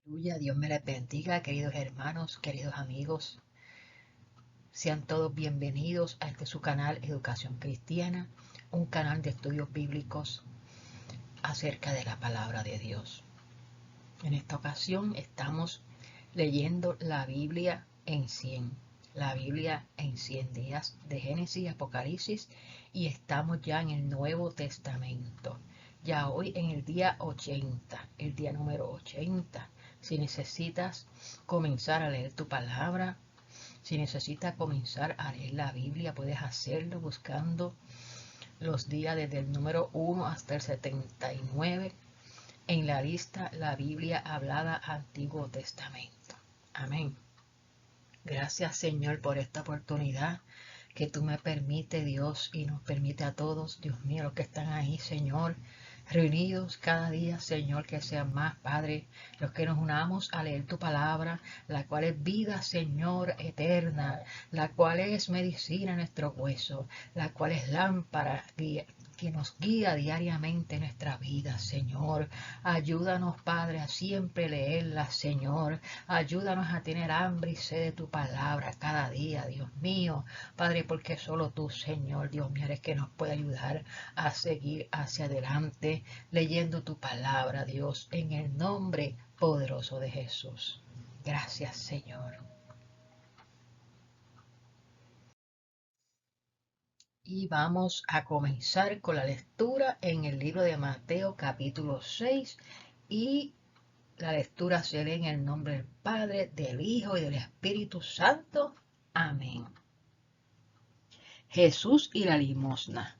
Aleluya, Dios me les bendiga, queridos hermanos, queridos amigos. Sean todos bienvenidos a este su canal Educación Cristiana, un canal de estudios bíblicos acerca de la palabra de Dios. En esta ocasión estamos leyendo la Biblia en 100 días de Génesis y Apocalipsis, y estamos ya en el Nuevo Testamento. Ya hoy en el día 80, el día número 80. Si necesitas comenzar a leer tu palabra, si necesitas comenzar a leer la Biblia, puedes hacerlo buscando los días desde el número 1 hasta el 79 en la lista La Biblia Hablada Antiguo Testamento. Amén. Gracias, Señor, por esta oportunidad que tú me permites, Dios, y nos permite a todos, Dios mío, los que están ahí, Señor, reunidos cada día, Señor, que sean más, Padre, los que nos unamos a leer tu palabra, la cual es vida, Señor, eterna, la cual es medicina en nuestro hueso, la cual es lámpara que nos guía diariamente en nuestra vida, Señor. Ayúdanos, Padre, a siempre leerla, Señor. Ayúdanos a tener hambre y sed de tu palabra cada día, Dios mío. Padre, porque solo tú, Señor, Dios mío, eres que nos puede ayudar a seguir hacia adelante leyendo tu palabra, Dios, en el nombre poderoso de Jesús. Gracias, Señor. Y vamos a comenzar con la lectura en el libro de Mateo capítulo 6, y la lectura se lee en el nombre del Padre, del Hijo y del Espíritu Santo. Amén. Jesús y la limosna.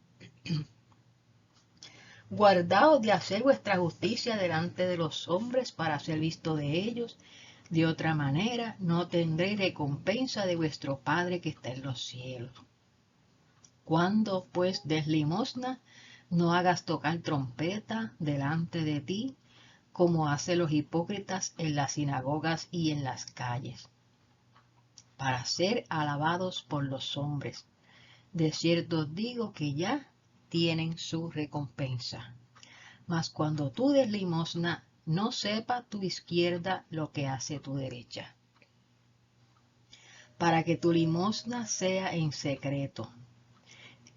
Guardaos de hacer vuestra justicia delante de los hombres para ser visto de ellos. De otra manera no tendréis recompensa de vuestro Padre que está en los cielos. Cuando pues des limosna, no hagas tocar trompeta delante de ti, como hacen los hipócritas en las sinagogas y en las calles, para ser alabados por los hombres. De cierto os digo que ya tienen su recompensa. Mas cuando tú des limosna, no sepa tu izquierda lo que hace tu derecha, para que tu limosna sea en secreto,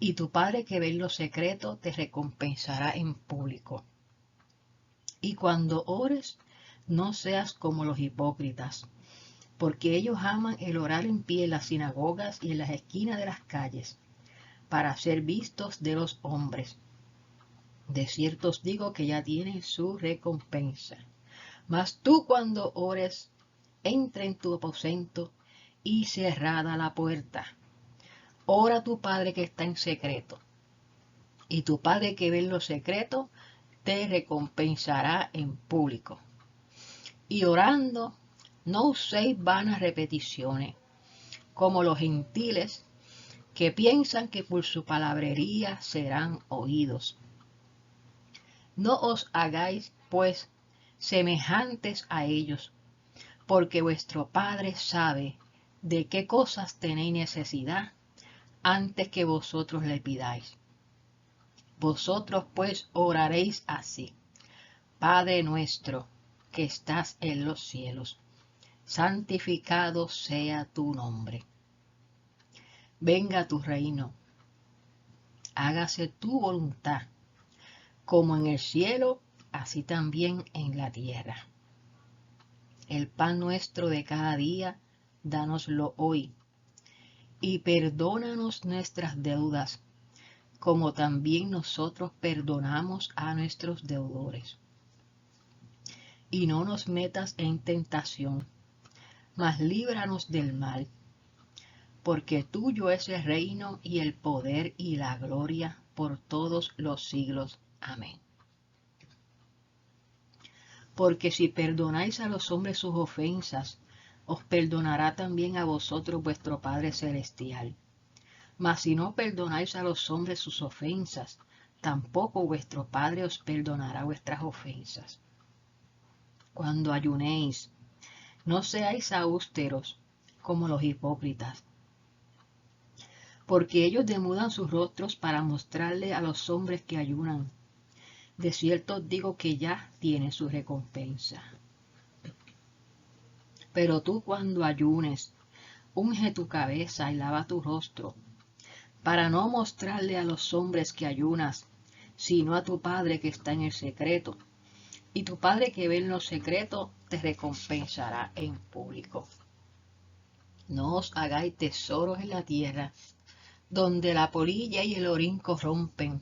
y tu Padre que ve en lo secreto te recompensará en público. Y cuando ores, no seas como los hipócritas, porque ellos aman el orar en pie en las sinagogas y en las esquinas de las calles, para ser vistos de los hombres. De cierto os digo que ya tienen su recompensa. Mas tú cuando ores, entra en tu aposento y cerrada la puerta. Ora a tu Padre que está en secreto, y tu Padre que ve en lo secreto te recompensará en público. Y orando, no uséis vanas repeticiones, como los gentiles, que piensan que por su palabrería serán oídos. No os hagáis, pues, semejantes a ellos, porque vuestro Padre sabe de qué cosas tenéis necesidad antes que vosotros le pidáis. Vosotros, pues, oraréis así: Padre nuestro, que estás en los cielos, santificado sea tu nombre. Venga tu reino, hágase tu voluntad, como en el cielo, así también en la tierra. El pan nuestro de cada día, dánoslo hoy, y perdónanos nuestras deudas, como también nosotros perdonamos a nuestros deudores. Y no nos metas en tentación, mas líbranos del mal, porque tuyo es el reino y el poder y la gloria por todos los siglos. Amén. Porque si perdonáis a los hombres sus ofensas, os perdonará también a vosotros vuestro Padre Celestial. Mas si no perdonáis a los hombres sus ofensas, tampoco vuestro Padre os perdonará vuestras ofensas. Cuando ayunéis, no seáis austeros como los hipócritas, porque ellos demudan sus rostros para mostrarle a los hombres que ayunan. De cierto os digo que ya tienen su recompensa. Pero tú cuando ayunes, unge tu cabeza y lava tu rostro, para no mostrarle a los hombres que ayunas, sino a tu Padre que está en el secreto. Y tu Padre que ve en lo secreto te recompensará en público. No os hagáis tesoros en la tierra, donde la polilla y el orín corrompen,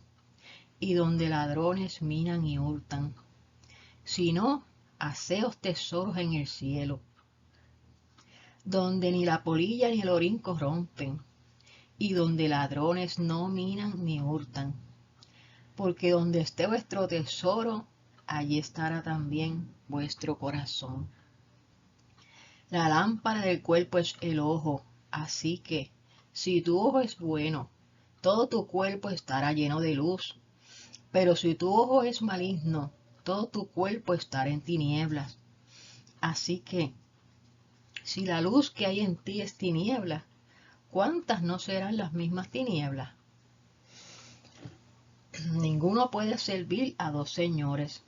y donde ladrones minan y hurtan, sino haceos tesoros en el cielo, donde ni la polilla ni el orín corrompen, y donde ladrones no minan ni hurtan. Porque donde esté vuestro tesoro, allí estará también vuestro corazón. La lámpara del cuerpo es el ojo, así que, si tu ojo es bueno, todo tu cuerpo estará lleno de luz. Pero si tu ojo es maligno, todo tu cuerpo estará en tinieblas. Así que, si la luz que hay en ti es tiniebla, ¿cuántas no serán las mismas tinieblas? Ninguno puede servir a dos señores,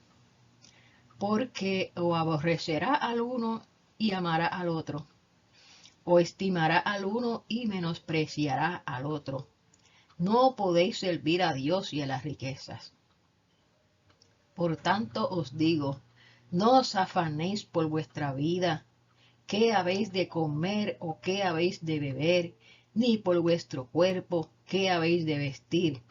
porque o aborrecerá al uno y amará al otro, o estimará al uno y menospreciará al otro. No podéis servir a Dios y a las riquezas. Por tanto os digo, no os afanéis por vuestra vida, qué habéis de comer o qué habéis de beber, ni por vuestro cuerpo, qué habéis de vestir.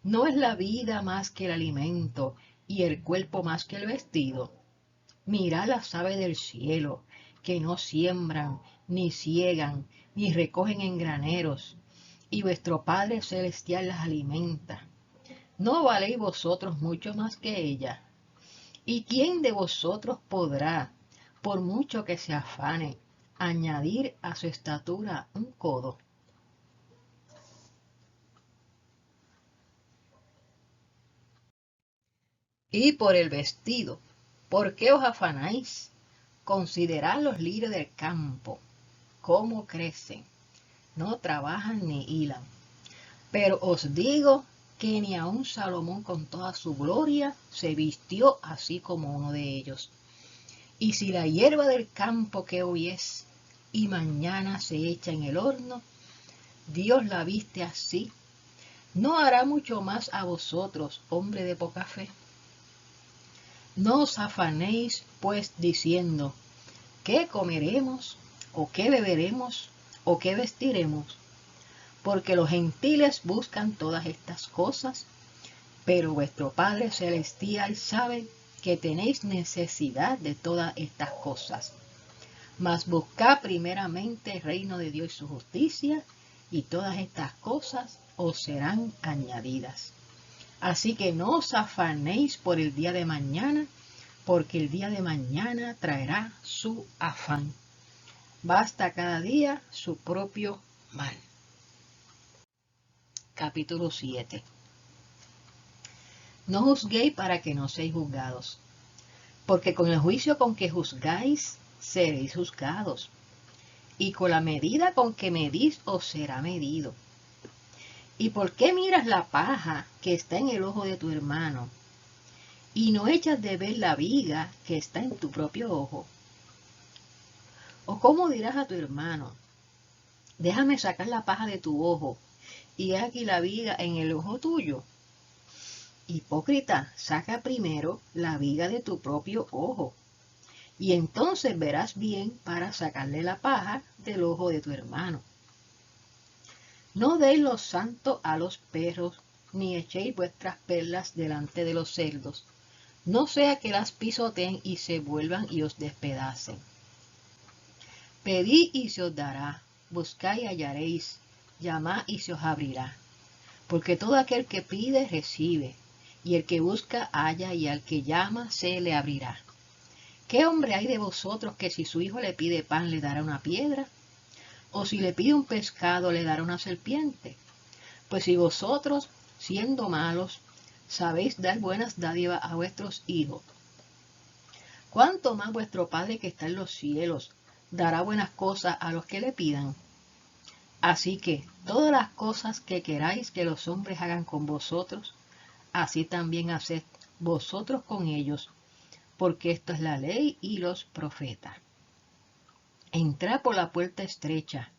¿No es la vida más que el alimento y el cuerpo más que el vestido? Mirad las aves del cielo, que no siembran, ni siegan, ni recogen en graneros, y vuestro Padre Celestial las alimenta. ¿No valéis vosotros mucho más que ellas? ¿Y quién de vosotros podrá, por mucho que se afane, añadir a su estatura un codo? Y por el vestido, ¿por qué os afanáis? Considerad los lirios del campo, cómo crecen, no trabajan ni hilan. Pero os digo que ni aun Salomón con toda su gloria se vistió así como uno de ellos. Y si la hierba del campo que hoy es y mañana se echa en el horno, Dios la viste así, ¿no hará mucho más a vosotros, hombre de poca fe? No os afanéis, pues, diciendo, ¿qué comeremos? ¿O qué beberemos? ¿O qué vestiremos? Porque los gentiles buscan todas estas cosas, pero vuestro Padre Celestial sabe que tenéis necesidad de todas estas cosas. Mas buscad primeramente el reino de Dios y su justicia, y todas estas cosas os serán añadidas. Así que no os afanéis por el día de mañana, porque el día de mañana traerá su afán. Basta cada día su propio mal. Capítulo 7. No juzguéis para que no seáis juzgados, porque con el juicio con que juzgáis, seréis juzgados, y con la medida con que medís os será medido. ¿Y por qué miras la paja que está en el ojo de tu hermano, y no echas de ver la viga que está en tu propio ojo? ¿O cómo dirás a tu hermano, déjame sacar la paja de tu ojo, y he aquí la viga en el ojo tuyo? Hipócrita, saca primero la viga de tu propio ojo, y entonces verás bien para sacarle la paja del ojo de tu hermano. No deis lo santo a los perros, ni echéis vuestras perlas delante de los cerdos, no sea que las pisoteen y se vuelvan y os despedacen. Pedid y se os dará, buscad y hallaréis, llamad y se os abrirá. Porque todo aquel que pide, recibe, y el que busca, halla, y al que llama, se le abrirá. ¿Qué hombre hay de vosotros que si su hijo le pide pan, le dará una piedra? ¿O si le pide un pescado, le dará una serpiente? Pues si vosotros, siendo malos, sabéis dar buenas dádivas a vuestros hijos, ¿cuánto más vuestro Padre que está en los cielos dará buenas cosas a los que le pidan? Así que todas las cosas que queráis que los hombres hagan con vosotros, así también haced vosotros con ellos, porque esto es la ley y los profetas. Entrad por la puerta estrecha,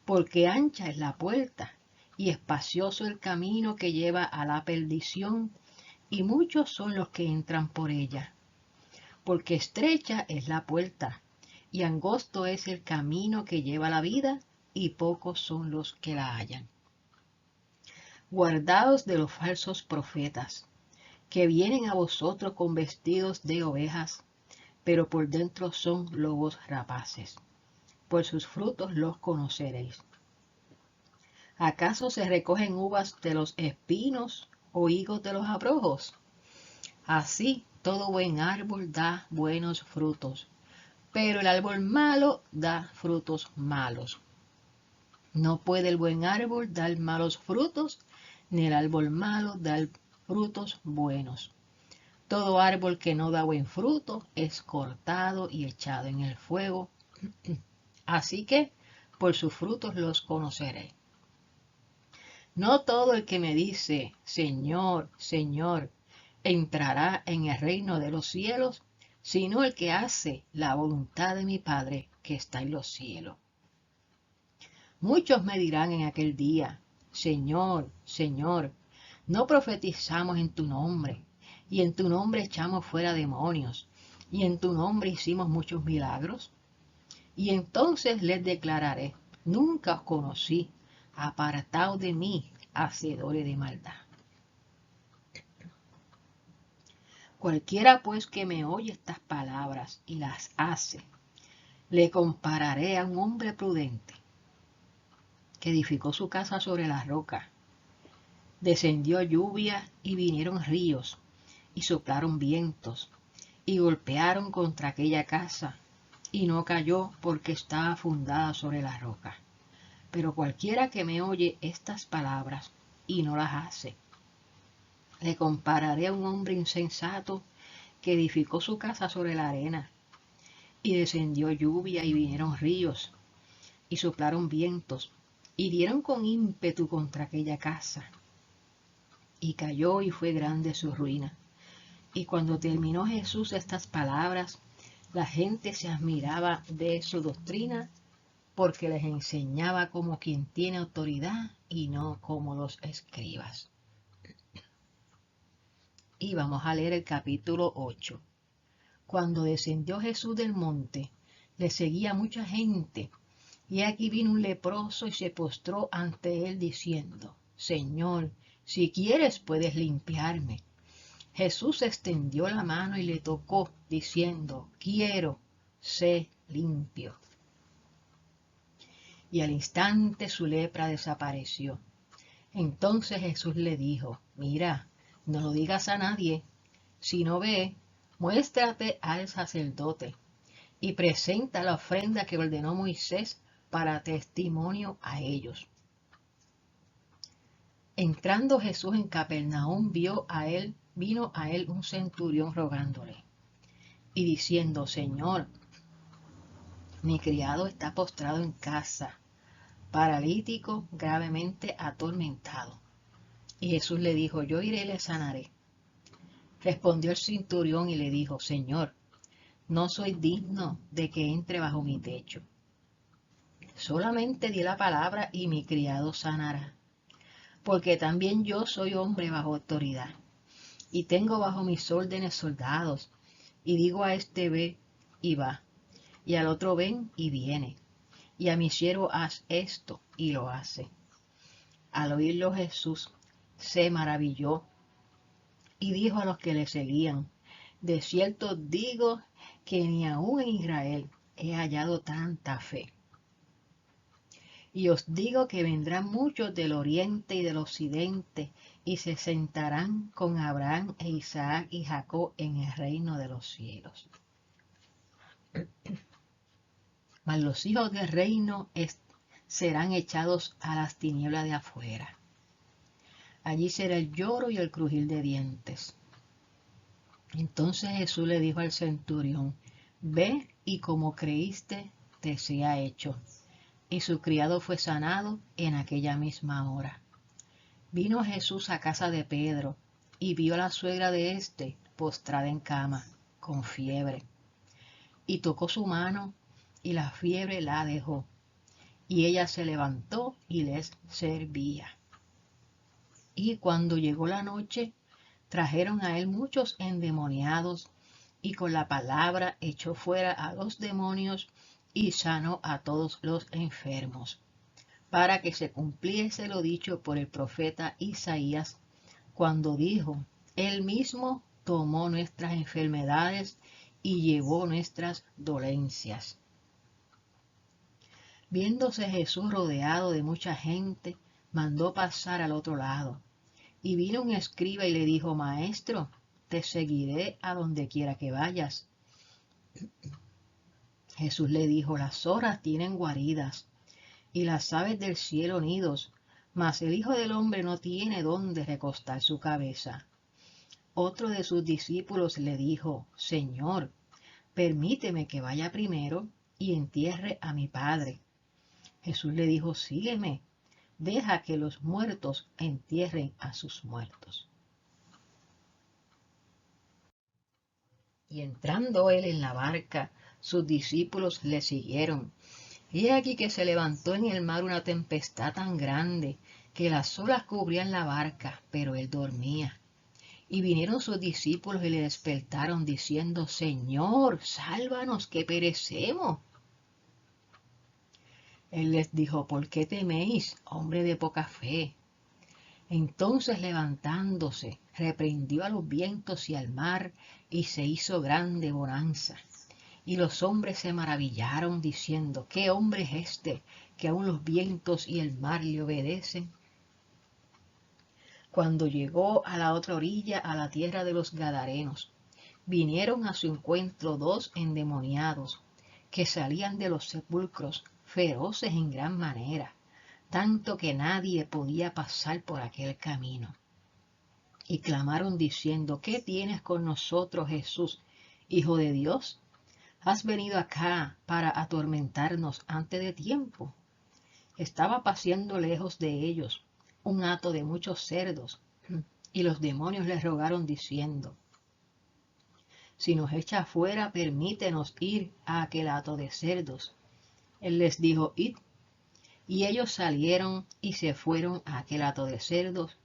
porque ancha es la puerta y espacioso el camino que lleva a la perdición, y muchos son los que entran por ella. Porque estrecha es la puerta, y angosto es el camino que lleva a la vida, y pocos son los que la hallan. Guardaos de los falsos profetas, que vienen a vosotros con vestidos de ovejas, pero por dentro son lobos rapaces. Por sus frutos los conoceréis. ¿Acaso se recogen uvas de los espinos o higos de los abrojos? Así todo buen árbol da buenos frutos, pero el árbol malo da frutos malos. No puede el buen árbol dar malos frutos, ni el árbol malo dar frutos buenos. Todo árbol que no da buen fruto es cortado y echado en el fuego. Así que por sus frutos los conoceré. No todo el que me dice, Señor, Señor, entrará en el reino de los cielos, sino el que hace la voluntad de mi Padre que está en los cielos. Muchos me dirán en aquel día, Señor, Señor, ¿no profetizamos en tu nombre? Y en tu nombre echamos fuera demonios, y en tu nombre hicimos muchos milagros. Y entonces les declararé, nunca os conocí, apartaos de mí, hacedores de maldad. Cualquiera pues que me oye estas palabras y las hace, le compararé a un hombre prudente que edificó su casa sobre la roca. Descendió lluvia y vinieron ríos, y soplaron vientos, y golpearon contra aquella casa, y no cayó porque estaba fundada sobre la roca. Pero cualquiera que me oye estas palabras y no las hace, le compararé a un hombre insensato que edificó su casa sobre la arena, y descendió lluvia y vinieron ríos, y soplaron vientos, y dieron con ímpetu contra aquella casa, y cayó y fue grande su ruina. Y cuando terminó Jesús estas palabras, la gente se admiraba de su doctrina, porque les enseñaba como quien tiene autoridad y no como los escribas. Y vamos a leer el capítulo 8. Cuando descendió Jesús del monte, le seguía mucha gente, y aquí vino un leproso y se postró ante él diciendo, Señor, si quieres puedes limpiarme. Jesús extendió la mano y le tocó, diciendo, quiero, sé limpio. Y al instante su lepra desapareció. Entonces Jesús le dijo, mira, no lo digas a nadie, sino ve, muéstrate al sacerdote y presenta la ofrenda que ordenó Moisés para testimonio a ellos. Entrando Jesús en Capernaum, vino a él un centurión rogándole y diciendo, Señor, mi criado está postrado en casa, paralítico, gravemente atormentado. Y Jesús le dijo, yo iré y le sanaré. Respondió el centurión y le dijo, Señor, no soy digno de que entre bajo mi techo. Solamente di la palabra y mi criado sanará. Porque también yo soy hombre bajo autoridad, y tengo bajo mis órdenes soldados, y digo a este ve y va, y al otro ven y viene, y a mi siervo haz esto, y lo hace. Al oírlo Jesús se maravilló, y dijo a los que le seguían, de cierto digo que ni aun en Israel he hallado tanta fe. Y os digo que vendrán muchos del oriente y del occidente, y se sentarán con Abraham e Isaac y Jacob en el reino de los cielos. Mas los hijos del reino serán echados a las tinieblas de afuera. Allí será el lloro y el crujir de dientes. Entonces Jesús le dijo al centurión, ve y como creíste te sea hecho. Y su criado fue sanado en aquella misma hora. Vino Jesús a casa de Pedro y vio a la suegra de éste postrada en cama, con fiebre. Y tocó su mano y la fiebre la dejó. Y ella se levantó y les servía. Y cuando llegó la noche, trajeron a él muchos endemoniados, y con la palabra echó fuera a los demonios y sanó a todos los enfermos, para que se cumpliese lo dicho por el profeta Isaías, cuando dijo: Él mismo tomó nuestras enfermedades y llevó nuestras dolencias. Viéndose Jesús rodeado de mucha gente, mandó pasar al otro lado. Y vino un escriba y le dijo: Maestro, te seguiré a donde quiera que vayas. Jesús le dijo: Las zorras tienen guaridas y las aves del cielo nidos, mas el Hijo del Hombre no tiene dónde recostar su cabeza. Otro de sus discípulos le dijo: Señor, permíteme que vaya primero y entierre a mi Padre. Jesús le dijo: Sígueme, deja que los muertos entierren a sus muertos. Y entrando él en la barca, sus discípulos le siguieron. Y he aquí que se levantó en el mar una tempestad tan grande que las olas cubrían la barca, pero él dormía. Y vinieron sus discípulos y le despertaron, diciendo: Señor, sálvanos, que perecemos. Él les dijo: ¿Por qué teméis, hombre de poca fe? Entonces, levantándose, reprendió a los vientos y al mar, y se hizo grande bonanza. Y los hombres se maravillaron, diciendo: ¿Qué hombre es este, que aun los vientos y el mar le obedecen? Cuando llegó a la otra orilla, a la tierra de los Gadarenos, vinieron a su encuentro dos endemoniados, que salían de los sepulcros, feroces en gran manera, tanto que nadie podía pasar por aquel camino. Y clamaron diciendo: ¿Qué tienes con nosotros, Jesús, Hijo de Dios? ¿Has venido acá para atormentarnos antes de tiempo? Estaba paciendo lejos de ellos un hato de muchos cerdos, y los demonios les rogaron diciendo: Si nos echa fuera, permítenos ir a aquel hato de cerdos. Él les dijo: Id. Y ellos salieron y se fueron a aquel hato de cerdos.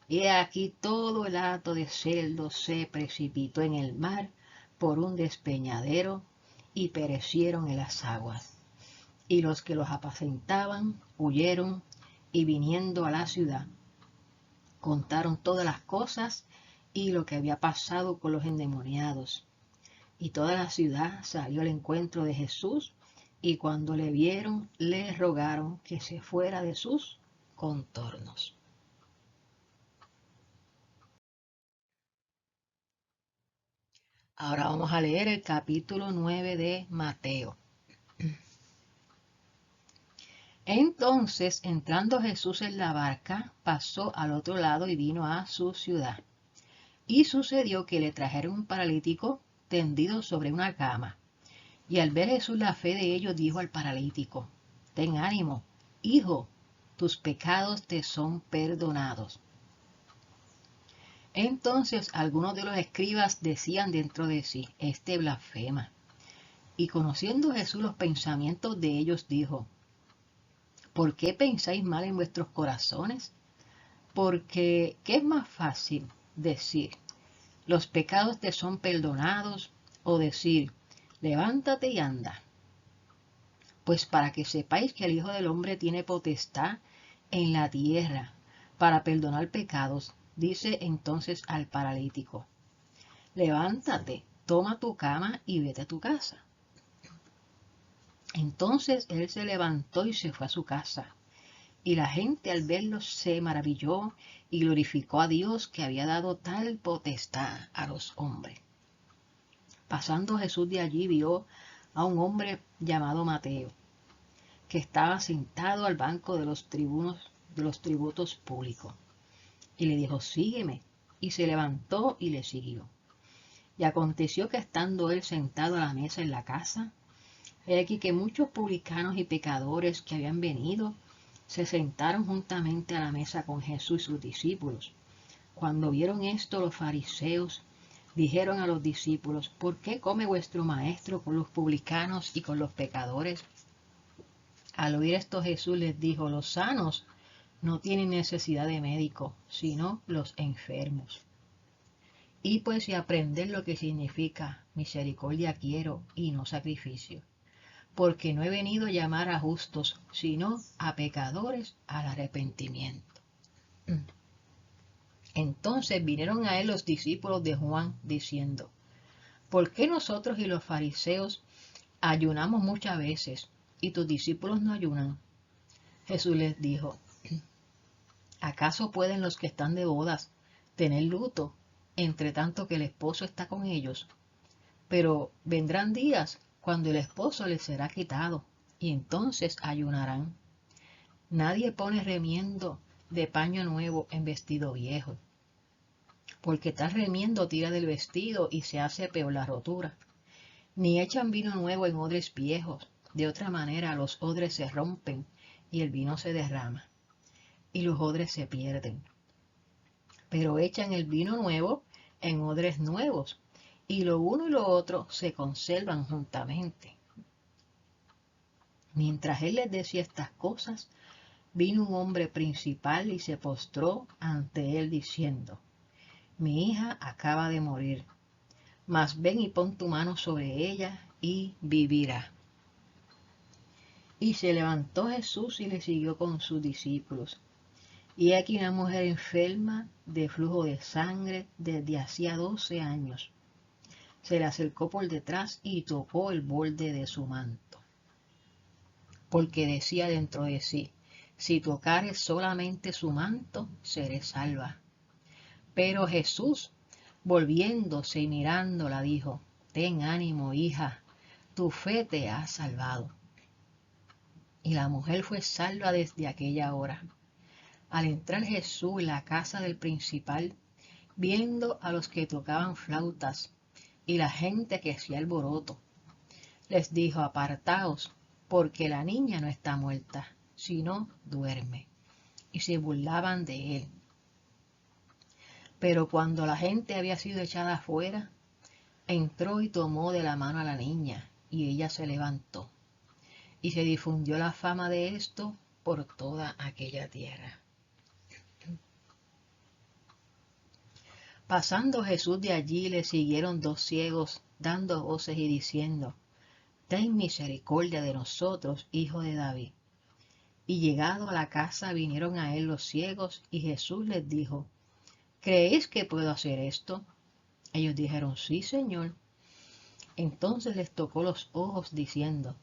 Y he aquí todo el hato de cerdos se precipitó en el mar por un despeñadero y perecieron en las aguas. Y los que los apacentaban huyeron, y viniendo a la ciudad, contaron todas las cosas y lo que había pasado con los endemoniados. Y toda la ciudad salió al encuentro de Jesús, y cuando le vieron, le rogaron que se fuera de sus contornos. Ahora vamos a leer el capítulo 9 de Mateo. Entonces, entrando Jesús en la barca, pasó al otro lado y vino a su ciudad. Y sucedió que le trajeron un paralítico tendido sobre una cama. Y al ver Jesús la fe de ellos, dijo al paralítico: Ten ánimo, hijo, tus pecados te son perdonados. Entonces algunos de los escribas decían dentro de sí: Este blasfema. Y conociendo Jesús los pensamientos de ellos, dijo: ¿Por qué pensáis mal en vuestros corazones? Porque, ¿qué es más fácil decir: Los pecados te son perdonados, o decir: Levántate y anda? Pues para que sepáis que el Hijo del Hombre tiene potestad en la tierra para perdonar pecados, dice entonces al paralítico: Levántate, toma tu cama y vete a tu casa. Entonces él se levantó y se fue a su casa. Y la gente al verlo se maravilló y glorificó a Dios, que había dado tal potestad a los hombres. Pasando Jesús de allí, vio a un hombre llamado Mateo, que estaba sentado al banco de los tributos públicos. Y le dijo: Sígueme. Y se levantó y le siguió. Y aconteció que estando él sentado a la mesa en la casa, he aquí que muchos publicanos y pecadores que habían venido se sentaron juntamente a la mesa con Jesús y sus discípulos. Cuando vieron esto, los fariseos dijeron a los discípulos: ¿por qué come vuestro maestro con los publicanos y con los pecadores? Al oír esto Jesús les dijo: los sanos no tienen necesidad de médico, sino los enfermos. Y pues si aprender lo que significa misericordia quiero y no sacrificio, porque no he venido a llamar a justos, sino a pecadores al arrepentimiento. Entonces vinieron a él los discípulos de Juan, diciendo: ¿por qué nosotros y los fariseos ayunamos muchas veces, y tus discípulos no ayunan? Jesús les dijo: ¿acaso pueden los que están de bodas tener luto, entre tanto que el esposo está con ellos? Pero vendrán días cuando el esposo les será quitado, y entonces ayunarán. Nadie pone remiendo de paño nuevo en vestido viejo, porque tal remiendo tira del vestido y se hace peor la rotura. Ni echan vino nuevo en odres viejos, de otra manera los odres se rompen y el vino se derrama, y los odres se pierden. Pero echan el vino nuevo en odres nuevos, y lo uno y lo otro se conservan juntamente. Mientras él les decía estas cosas, vino un hombre principal y se postró ante él diciendo: mi hija acaba de morir, mas ven y pon tu mano sobre ella y vivirá. Y se levantó Jesús y le siguió con sus discípulos. Y aquí una mujer enferma de flujo de sangre desde hacía 12 años. Se le acercó por detrás y tocó el borde de su manto, porque decía dentro de sí: si tocare solamente su manto, seré salva. Pero Jesús, volviéndose y mirándola, dijo: ten ánimo, hija, tu fe te ha salvado. Y la mujer fue salva desde aquella hora. Al entrar Jesús en la casa del principal, viendo a los que tocaban flautas y la gente que hacía alboroto, les dijo: apartaos, porque la niña no está muerta, sino duerme. Y se burlaban de él. Pero cuando la gente había sido echada afuera, entró y tomó de la mano a la niña, y ella se levantó. Y se difundió la fama de esto por toda aquella tierra. Pasando Jesús de allí, le siguieron 2 ciegos, dando voces y diciendo: ten misericordia de nosotros, hijo de David. Y llegado a la casa vinieron a él los ciegos, y Jesús les dijo: ¿creéis que puedo hacer esto? Ellos dijeron: sí, Señor. Entonces les tocó los ojos, diciendo: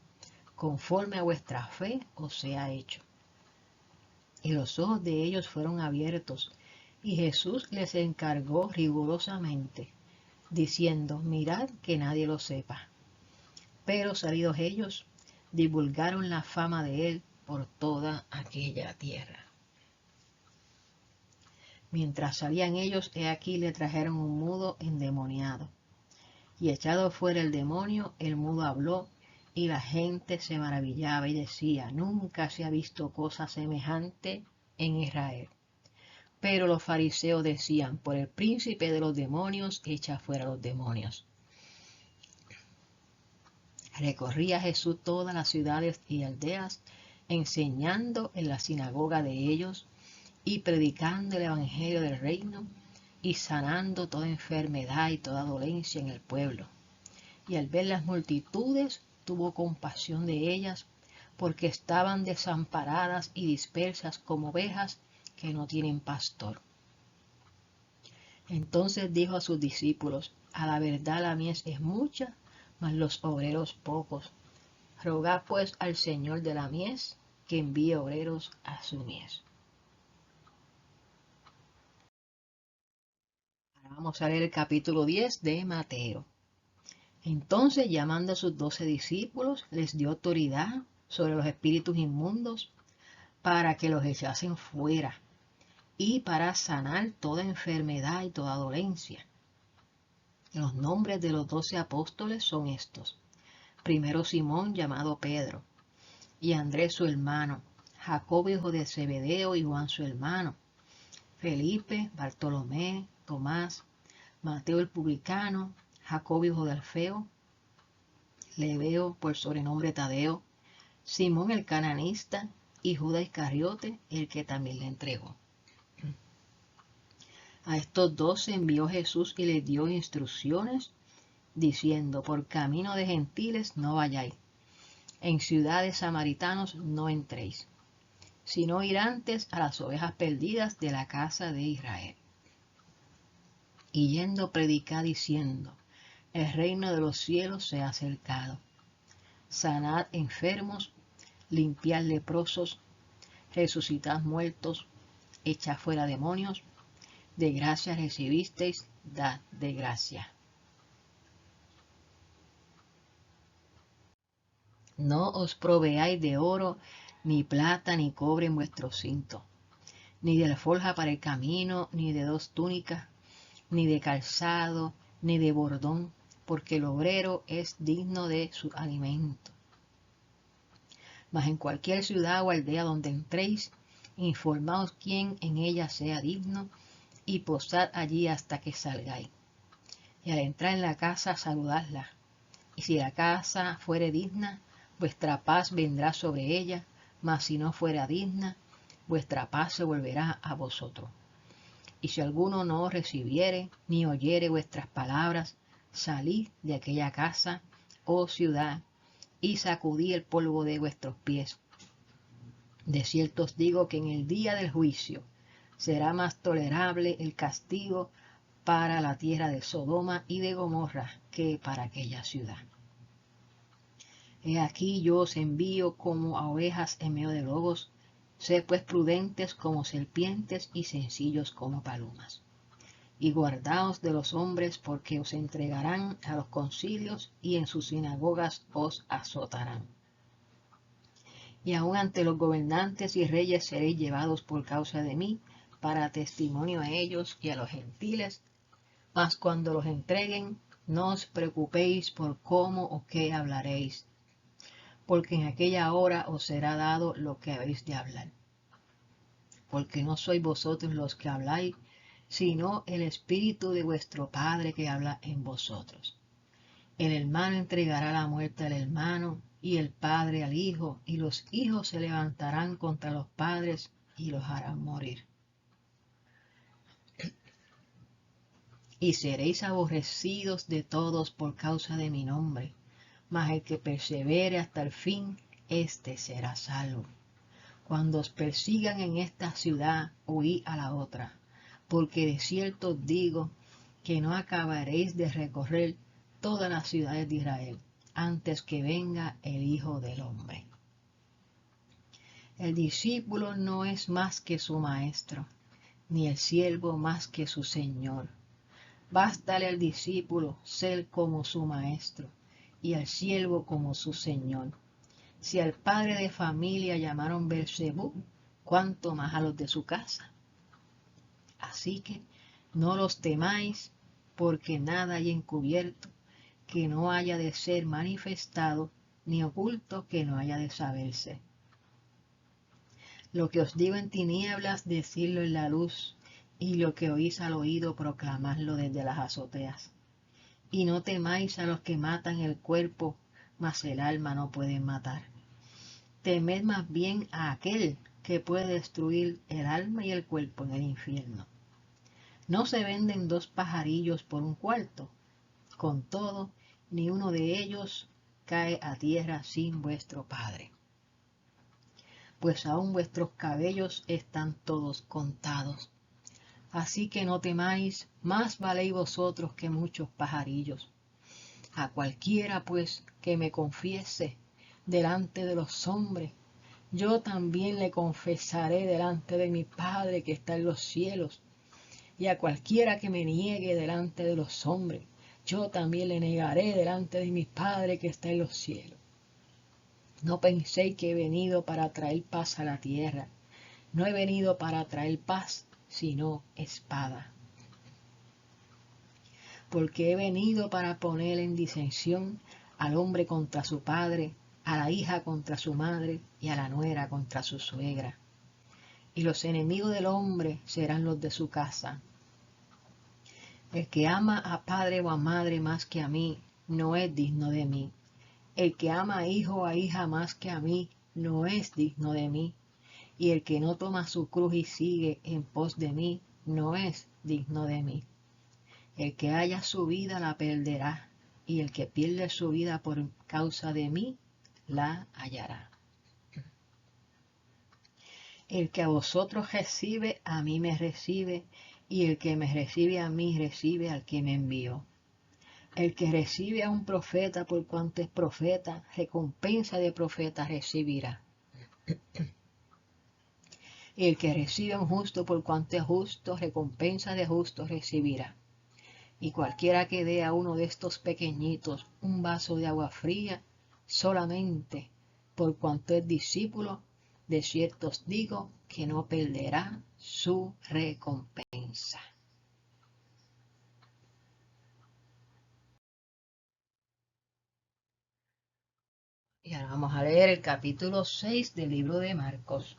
conforme a vuestra fe os sea hecho. Y los ojos de ellos fueron abiertos, y Jesús les encargó rigurosamente, diciendo: mirad que nadie lo sepa. Pero salidos ellos, divulgaron la fama de él por toda aquella tierra. Mientras salían ellos, he aquí le trajeron un mudo endemoniado. Y echado fuera el demonio, el mudo habló, y la gente se maravillaba y decía: nunca se ha visto cosa semejante en Israel. Pero los fariseos decían: por el príncipe de los demonios, echa fuera los demonios. Recorría Jesús todas las ciudades y aldeas, enseñando en la sinagoga de ellos, y predicando el evangelio del reino, y sanando toda enfermedad y toda dolencia en el pueblo. Y al ver las multitudes, tuvo compasión de ellas, porque estaban desamparadas y dispersas como ovejas que no tienen pastor. Entonces dijo a sus discípulos: a la verdad la mies es mucha, mas los obreros pocos. Rogad pues al Señor de la mies que envíe obreros a su mies. Ahora vamos a leer el capítulo 10 de Mateo. Entonces, llamando a sus 12 discípulos, les dio autoridad sobre los espíritus inmundos para que los echasen fuera y para sanar toda enfermedad y toda dolencia. Los nombres de los 12 apóstoles son estos: primero Simón, llamado Pedro, y Andrés su hermano, Jacobo hijo de Zebedeo y Juan su hermano, Felipe, Bartolomé, Tomás, Mateo el publicano, Jacobo hijo de Alfeo, Lebeo por sobrenombre Tadeo, Simón el cananista y Judas Iscariote, el que también le entregó. A estos 12 envió Jesús y les dio instrucciones, diciendo: por camino de gentiles no vayáis, en ciudades samaritanos no entréis, sino ir antes a las ovejas perdidas de la casa de Israel. Y yendo predicad diciendo: el reino de los cielos se ha acercado. Sanad enfermos, limpiad leprosos, resucitad muertos, echad fuera demonios. De gracia recibisteis, dad de gracia. No os proveáis de oro, ni plata, ni cobre en vuestro cinto, ni de alforja para el camino, ni de 2 túnicas, ni de calzado, ni de bordón, porque el obrero es digno de su alimento. Mas en cualquier ciudad o aldea donde entréis, informaos quién en ella sea digno, y posad allí hasta que salgáis. Y al entrar en la casa, saludadla. Y si la casa fuere digna, vuestra paz vendrá sobre ella, mas si no fuera digna, vuestra paz se volverá a vosotros. Y si alguno no os recibiere, ni oyere vuestras palabras, salid de aquella casa, oh ciudad, y sacudid el polvo de vuestros pies. De cierto os digo que en el día del juicio será más tolerable el castigo para la tierra de Sodoma y de Gomorra que para aquella ciudad. He aquí yo os envío como a ovejas en medio de lobos. Sed pues prudentes como serpientes y sencillos como palomas. Y guardaos de los hombres, porque os entregarán a los concilios y en sus sinagogas os azotarán. Y aun ante los gobernantes y reyes seréis llevados por causa de mí, para testimonio a ellos y a los gentiles. Mas cuando los entreguen, no os preocupéis por cómo o qué hablaréis, porque en aquella hora os será dado lo que habéis de hablar. Porque no sois vosotros los que habláis, sino el Espíritu de vuestro Padre que habla en vosotros. El hermano entregará la muerte al hermano, y el padre al hijo, y los hijos se levantarán contra los padres y los harán morir. Y seréis aborrecidos de todos por causa de mi nombre, mas el que persevere hasta el fin, éste será salvo. Cuando os persigan en esta ciudad, huid a la otra, porque de cierto os digo que no acabaréis de recorrer todas las ciudades de Israel, antes que venga el Hijo del Hombre. El discípulo no es más que su maestro, ni el siervo más que su señor. Bástale al discípulo ser como su maestro, y al siervo como su señor. Si al padre de familia llamaron Beelzebú, cuánto más a los de su casa. Así que no los temáis, porque nada hay encubierto que no haya de ser manifestado, ni oculto que no haya de saberse. Lo que os digo en tinieblas, decidlo en la luz, y lo que oís al oído, proclamadlo desde las azoteas. Y no temáis a los que matan el cuerpo, mas el alma no pueden matar. Temed más bien a aquel que puede destruir el alma y el cuerpo en el infierno. No se venden 2 pajarillos por 1 cuarto. Con todo, ni uno de ellos cae a tierra sin vuestro Padre. Pues aún vuestros cabellos están todos contados. Así que no temáis, más valéis vosotros que muchos pajarillos. A cualquiera, pues, que me confiese delante de los hombres, yo también le confesaré delante de mi Padre que está en los cielos. Y a cualquiera que me niegue delante de los hombres, yo también le negaré delante de mi Padre que está en los cielos. No penséis que he venido para traer paz a la tierra. No he venido para traer paz, sino espada. Porque he venido para poner en disensión al hombre contra su padre, a la hija contra su madre y a la nuera contra su suegra. Y los enemigos del hombre serán los de su casa. El que ama a padre o a madre más que a mí, no es digno de mí. El que ama a hijo o a hija más que a mí, no es digno de mí. Y el que no toma su cruz y sigue en pos de mí, no es digno de mí. El que haya su vida la perderá, y el que pierde su vida por causa de mí, la hallará. El que a vosotros recibe, a mí me recibe, y el que me recibe a mí, recibe al que me envió. El que recibe a un profeta por cuanto es profeta, recompensa de profeta recibirá. Y el que recibe a un justo por cuanto es justo, recompensa de justo recibirá. Y cualquiera que dé a uno de estos pequeñitos un vaso de agua fría, solamente por cuanto es discípulo, de cierto os digo que no perderá su recompensa. Y ahora vamos a leer el capítulo 6 del libro de Marcos.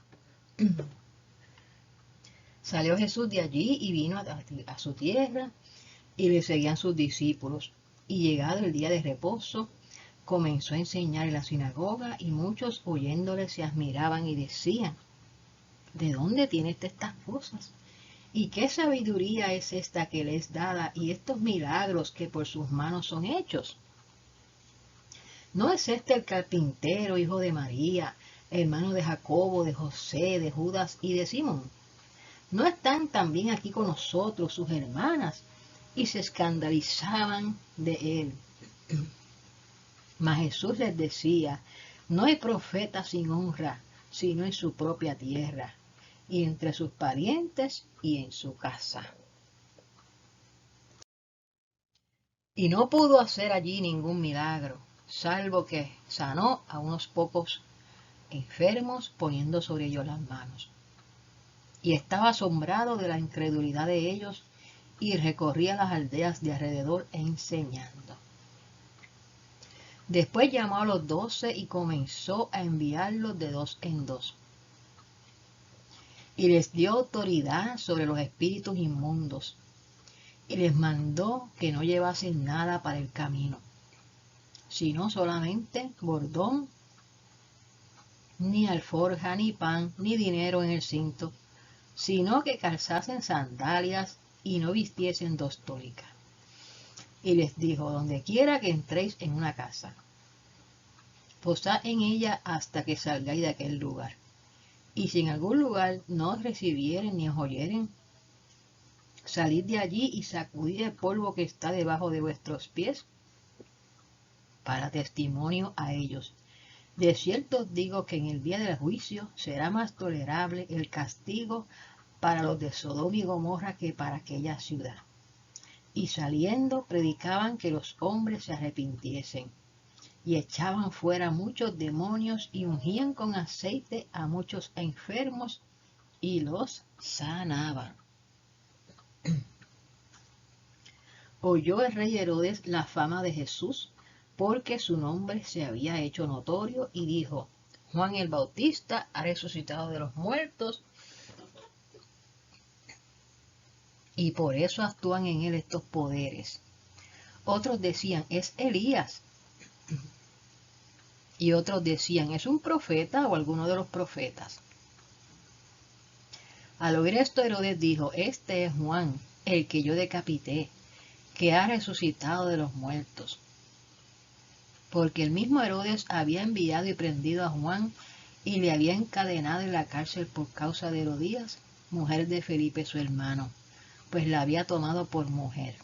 Salió Jesús de allí y vino a su tierra, y le seguían sus discípulos. Y llegado el día de reposo, comenzó a enseñar en la sinagoga, y muchos oyéndole se admiraban y decían: ¿de dónde tiene estas cosas? ¿Y qué sabiduría es esta que le es dada, y estos milagros que por sus manos son hechos? ¿No es este el carpintero, hijo de María, hermano de Jacobo, de José, de Judas y de Simón? ¿No están también aquí con nosotros sus hermanas? Y se escandalizaban de él. Mas Jesús les decía: no hay profeta sin honra, sino en su propia tierra, y entre sus parientes y en su casa. Y no pudo hacer allí ningún milagro, salvo que sanó a unos pocos enfermos poniendo sobre ellos las manos. Y estaba asombrado de la incredulidad de ellos, y recorría las aldeas de alrededor enseñando. Después llamó a los 12 y comenzó a enviarlos de dos en dos. Y les dio autoridad sobre los espíritus inmundos, y les mandó que no llevasen nada para el camino, sino solamente bordón, ni alforja, ni pan, ni dinero en el cinto, sino que calzasen sandalias y no vistiesen dos túnicas. Y les dijo: donde quiera que entréis en una casa, posad en ella hasta que salgáis de aquel lugar. Y si en algún lugar no os recibieren ni os oyeren, salid de allí y sacudid el polvo que está debajo de vuestros pies, para testimonio a ellos. De cierto os digo que en el día del juicio será más tolerable el castigo para los de Sodoma y Gomorra que para aquella ciudad. Y saliendo predicaban que los hombres se arrepintiesen, y echaban fuera muchos demonios, y ungían con aceite a muchos enfermos, y los sanaban. Oyó el rey Herodes la fama de Jesús, porque su nombre se había hecho notorio, y dijo: Juan el Bautista ha resucitado de los muertos, y por eso actúan en él estos poderes. Otros decían: es Elías. Y otros decían: ¿es un profeta o alguno de los profetas? Al oír esto, Herodes dijo: este es Juan, el que yo decapité, que ha resucitado de los muertos. Porque el mismo Herodes había enviado y prendido a Juan, y le había encadenado en la cárcel por causa de Herodías, mujer de Felipe su hermano, pues la había tomado por mujer.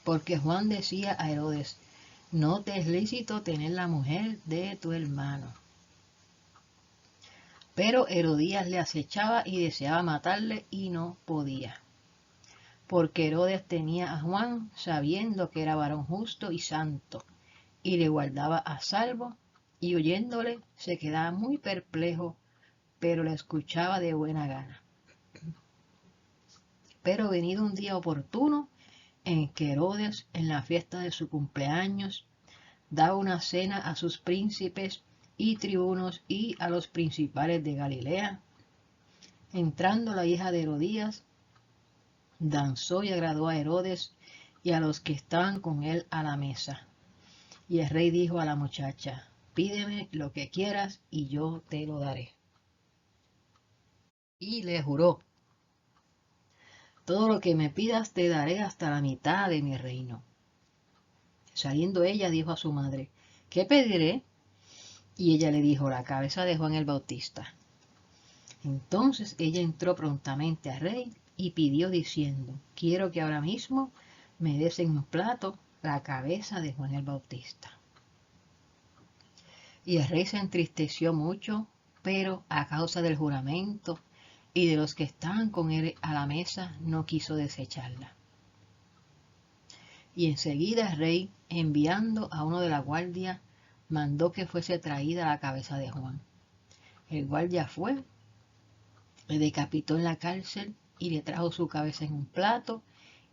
Porque Juan decía a Herodes: no te es lícito tener la mujer de tu hermano. Pero Herodías le acechaba y deseaba matarle, y no podía. Porque Herodes tenía a Juan, sabiendo que era varón justo y santo, y le guardaba a salvo, y oyéndole se quedaba muy perplejo, pero le escuchaba de buena gana. Pero venido un día oportuno, en que Herodes, en la fiesta de su cumpleaños, daba una cena a sus príncipes y tribunos y a los principales de Galilea, entrando la hija de Herodías, danzó y agradó a Herodes y a los que estaban con él a la mesa. Y el rey dijo a la muchacha: pídeme lo que quieras y yo te lo daré. Y le juró: todo lo que me pidas te daré hasta la mitad de mi reino. Saliendo ella dijo a su madre: ¿qué pediré? Y ella le dijo: la cabeza de Juan el Bautista. Entonces ella entró prontamente al rey y pidió diciendo: quiero que ahora mismo me des en un plato la cabeza de Juan el Bautista. Y el rey se entristeció mucho, pero a causa del juramento y de los que estaban con él a la mesa, no quiso desecharla. Y enseguida el rey, enviando a uno de la guardia, mandó que fuese traída la cabeza de Juan. El guardia fue, le decapitó en la cárcel y le trajo su cabeza en un plato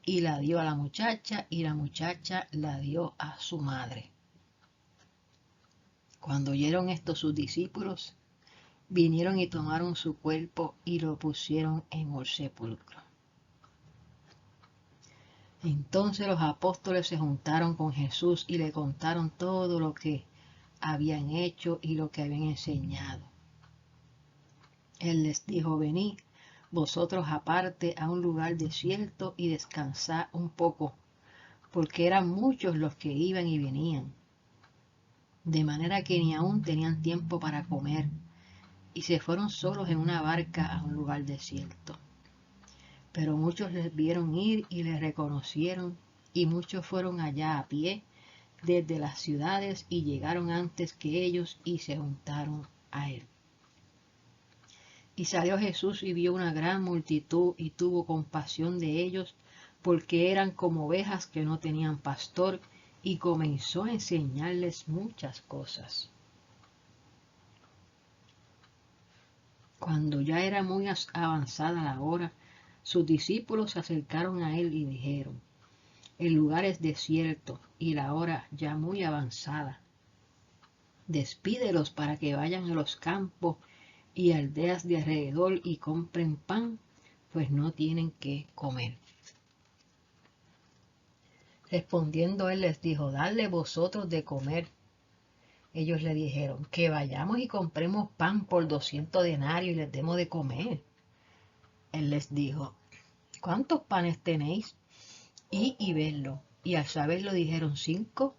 y la dio a la muchacha, y la muchacha la dio a su madre. Cuando oyeron esto sus discípulos, vinieron y tomaron su cuerpo y lo pusieron en el sepulcro. Entonces los apóstoles se juntaron con Jesús y le contaron todo lo que habían hecho y lo que habían enseñado. Él les dijo: venid vosotros aparte a un lugar desierto y descansad un poco, porque eran muchos los que iban y venían, de manera que ni aún tenían tiempo para comer, y se fueron solos en una barca a un lugar desierto. Pero muchos les vieron ir y les reconocieron, y muchos fueron allá a pie desde las ciudades y llegaron antes que ellos y se juntaron a él. Y salió Jesús y vio una gran multitud y tuvo compasión de ellos, porque eran como ovejas que no tenían pastor, y comenzó a enseñarles muchas cosas. Cuando ya era muy avanzada la hora, sus discípulos se acercaron a él y dijeron: el lugar es desierto y la hora ya muy avanzada. Despídelos para que vayan a los campos y aldeas de alrededor y compren pan, pues no tienen qué comer. Respondiendo él les dijo: dadle vosotros de comer. Ellos le dijeron: que vayamos y compremos pan por 200 denarios y les demos de comer. Él les dijo: ¿cuántos panes tenéis? Y vedlo. Y al saberlo dijeron: 5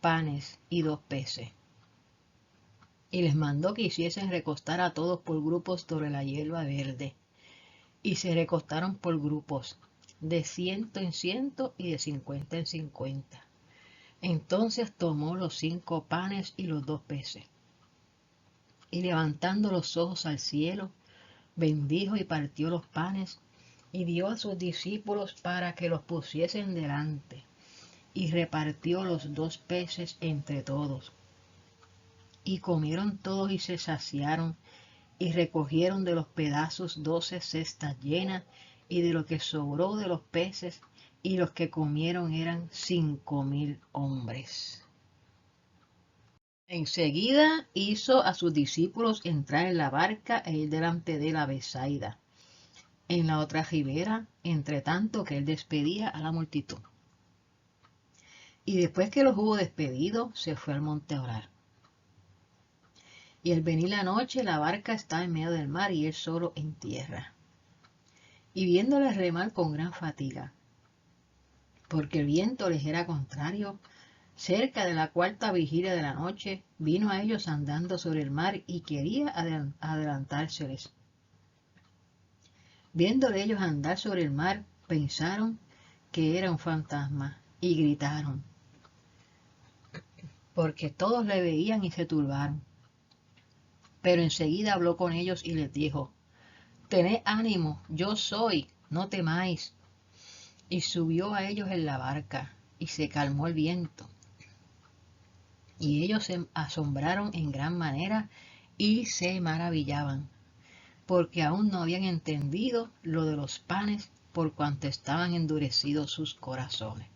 panes y 2 peces. Y les mandó que hiciesen recostar a todos por grupos sobre la hierba verde. Y se recostaron por grupos, de 100 en 100 y de 50 en 50. Entonces tomó los 5 panes y los 2 peces, y levantando los ojos al cielo, bendijo y partió los panes, y dio a sus discípulos para que los pusiesen delante, y repartió los 2 peces entre todos. Y comieron todos y se saciaron, y recogieron de los pedazos 12 cestas llenas, y de lo que sobró de los peces, y los que comieron eran 5000 hombres. Enseguida hizo a sus discípulos entrar en la barca e ir delante de él a Betsaida, en la otra ribera, entre tanto que él despedía a la multitud. Y después que los hubo despedido, se fue al monte a orar. Y al venir la noche, la barca estaba en medio del mar y él solo en tierra. Y viéndole remar con gran fatiga, porque el viento les era contrario, cerca de la 4ª vigilia de la noche, vino a ellos andando sobre el mar y quería adelantárseles. Viéndole ellos andar sobre el mar, pensaron que era un fantasma y gritaron, porque todos le veían y se turbaron. Pero enseguida habló con ellos y les dijo: tened ánimo, yo soy, no temáis. Y subió a ellos en la barca, y se calmó el viento. Y ellos se asombraron en gran manera y se maravillaban, porque aún no habían entendido lo de los panes, por cuanto estaban endurecidos sus corazones.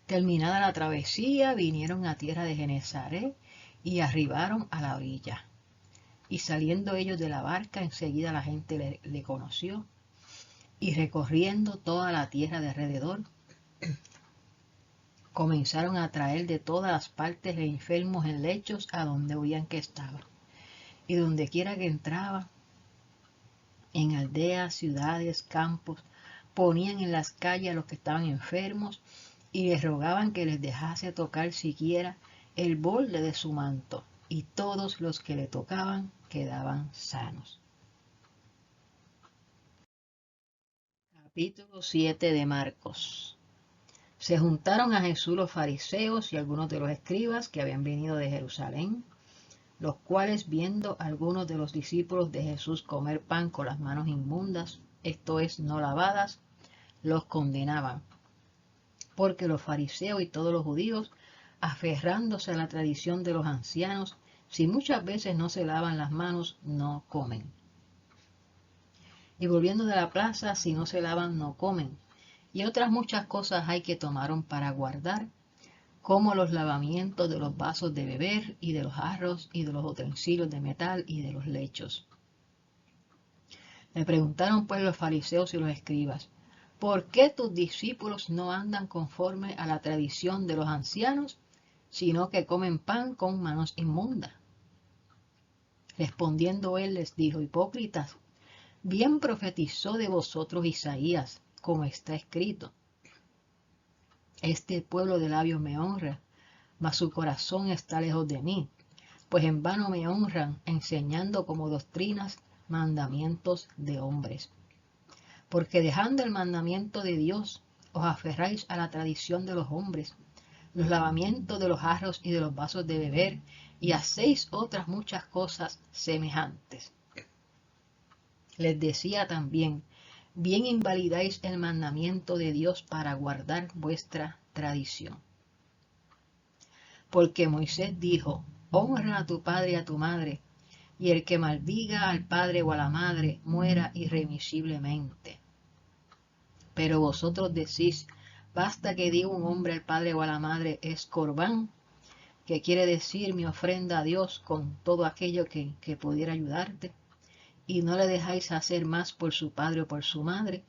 Terminada la travesía, vinieron a tierra de Genesaret y arribaron a la orilla. Y saliendo ellos de la barca, enseguida la gente le conoció, y recorriendo toda la tierra de alrededor, comenzaron a traer de todas las partes de enfermos en lechos a donde oían que estaban. Y donde quiera que entraban, en aldeas, ciudades, campos, ponían en las calles a los que estaban enfermos y les rogaban que les dejase tocar siquiera el borde de su manto, y todos los que le tocaban quedaban sanos. Capítulo 7 de Marcos. Se juntaron a Jesús los fariseos y algunos de los escribas que habían venido de Jerusalén, los cuales, viendo a algunos de los discípulos de Jesús comer pan con las manos inmundas, esto es, no lavadas, los condenaban. Porque los fariseos y todos los judíos, aferrándose a la tradición de los ancianos, si muchas veces no se lavan las manos, no comen. Y volviendo de la plaza, si no se lavan, no comen. Y otras muchas cosas hay que tomaron para guardar, como los lavamientos de los vasos de beber y de los jarros y de los utensilios de metal y de los lechos. Le preguntaron pues los fariseos y los escribas: ¿por qué tus discípulos no andan conforme a la tradición de los ancianos, sino que comen pan con manos inmundas? Respondiendo él les dijo: hipócritas, bien profetizó de vosotros Isaías, como está escrito: este pueblo de labios me honra, mas su corazón está lejos de mí, pues en vano me honran, enseñando como doctrinas mandamientos de hombres. Porque dejando el mandamiento de Dios, os aferráis a la tradición de los hombres, los lavamientos de los jarros y de los vasos de beber, y hacéis otras muchas cosas semejantes. Les decía también: bien invalidáis el mandamiento de Dios para guardar vuestra tradición. Porque Moisés dijo: honra a tu padre y a tu madre, y el que maldiga al padre o a la madre muera irremisiblemente. Pero vosotros decís: basta que diga un hombre al padre o a la madre es corbán, que quiere decir mi ofrenda a Dios con todo aquello que pudiera ayudarte, y no le dejáis hacer más por su padre o por su madre,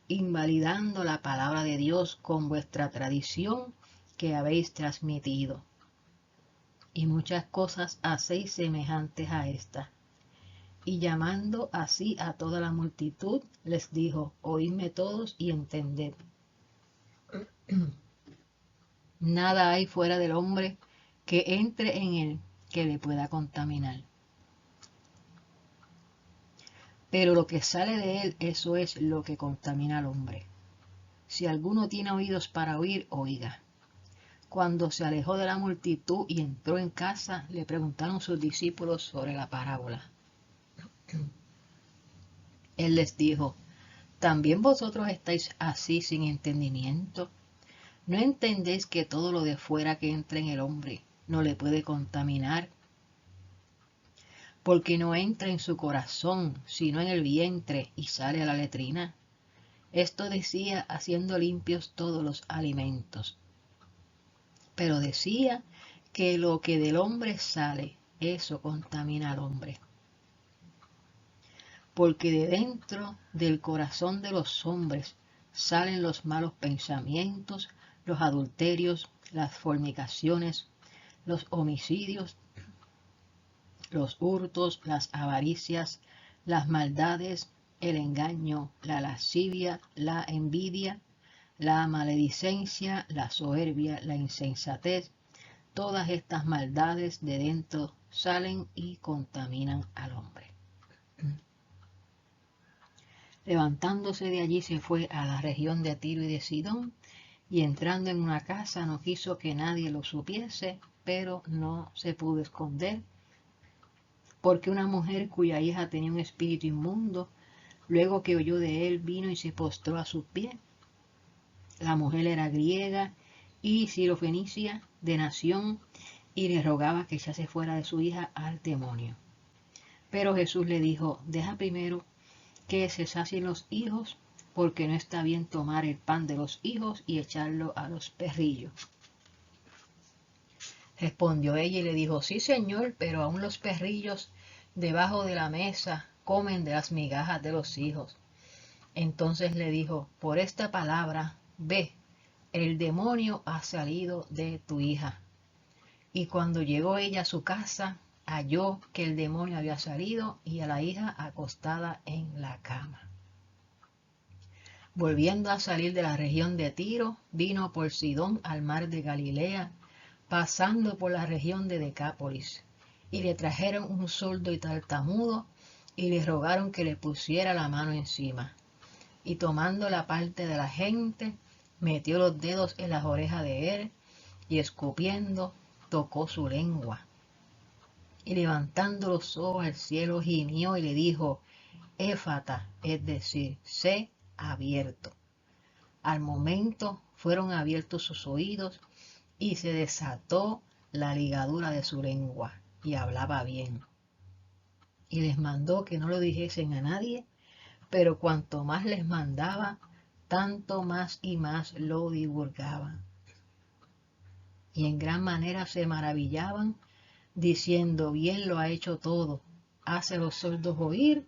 invalidando la palabra de Dios con vuestra tradición que habéis transmitido. Y muchas cosas hacéis semejantes a esta. Y llamando así a toda la multitud, les dijo: oídme todos y entended. Nada hay fuera del hombre que entre en él que le pueda contaminar. Pero lo que sale de él, eso es lo que contamina al hombre. Si alguno tiene oídos para oír, oiga. Cuando se alejó de la multitud y entró en casa, le preguntaron sus discípulos sobre la parábola. Él les dijo: ¿también vosotros estáis así sin entendimiento? ¿No entendéis que todo lo de fuera que entra en el hombre no le puede contaminar? Porque no entra en su corazón, sino en el vientre, y sale a la letrina. Esto decía haciendo limpios todos los alimentos. Pero decía que lo que del hombre sale, eso contamina al hombre. Porque de dentro del corazón de los hombres salen los malos pensamientos, los adulterios, las fornicaciones, los homicidios, los hurtos, las avaricias, las maldades, el engaño, la lascivia, la envidia, la maledicencia, la soberbia, la insensatez. Todas estas maldades de dentro salen y contaminan al hombre. Levantándose de allí se fue a la región de Tiro y de Sidón, y entrando en una casa no quiso que nadie lo supiese, pero no se pudo esconder, porque una mujer cuya hija tenía un espíritu inmundo, luego que oyó de él, vino y se postró a sus pies. La mujer era griega y sirofenicia de nación, y le rogaba que echase fuera de su hija al demonio. Pero Jesús le dijo: deja primero que se sacien los hijos, porque no está bien tomar el pan de los hijos y echarlo a los perrillos. Respondió ella y le dijo: sí, Señor, pero aún los perrillos debajo de la mesa comen de las migajas de los hijos. Entonces le dijo, por esta palabra, ve, el demonio ha salido de tu hija. Y cuando llegó ella a su casa, halló que el demonio había salido y a la hija acostada en la cama. Volviendo a salir de la región de Tiro, vino por Sidón al mar de Galilea, pasando por la región de Decápolis. Y le trajeron un sordo y tartamudo, y le rogaron que le pusiera la mano encima. Y tomando la parte de la gente, metió los dedos en las orejas de él, y escupiendo, tocó su lengua. Y levantando los ojos al cielo, gimió y le dijo, Éfata, es decir, sé abierto. Al momento fueron abiertos sus oídos y se desató la ligadura de su lengua y hablaba bien. Y les mandó que no lo dijesen a nadie, pero cuanto más les mandaba, tanto más y más lo divulgaban. Y en gran manera se maravillaban, diciendo, bien lo ha hecho todo, hace a los sordos oír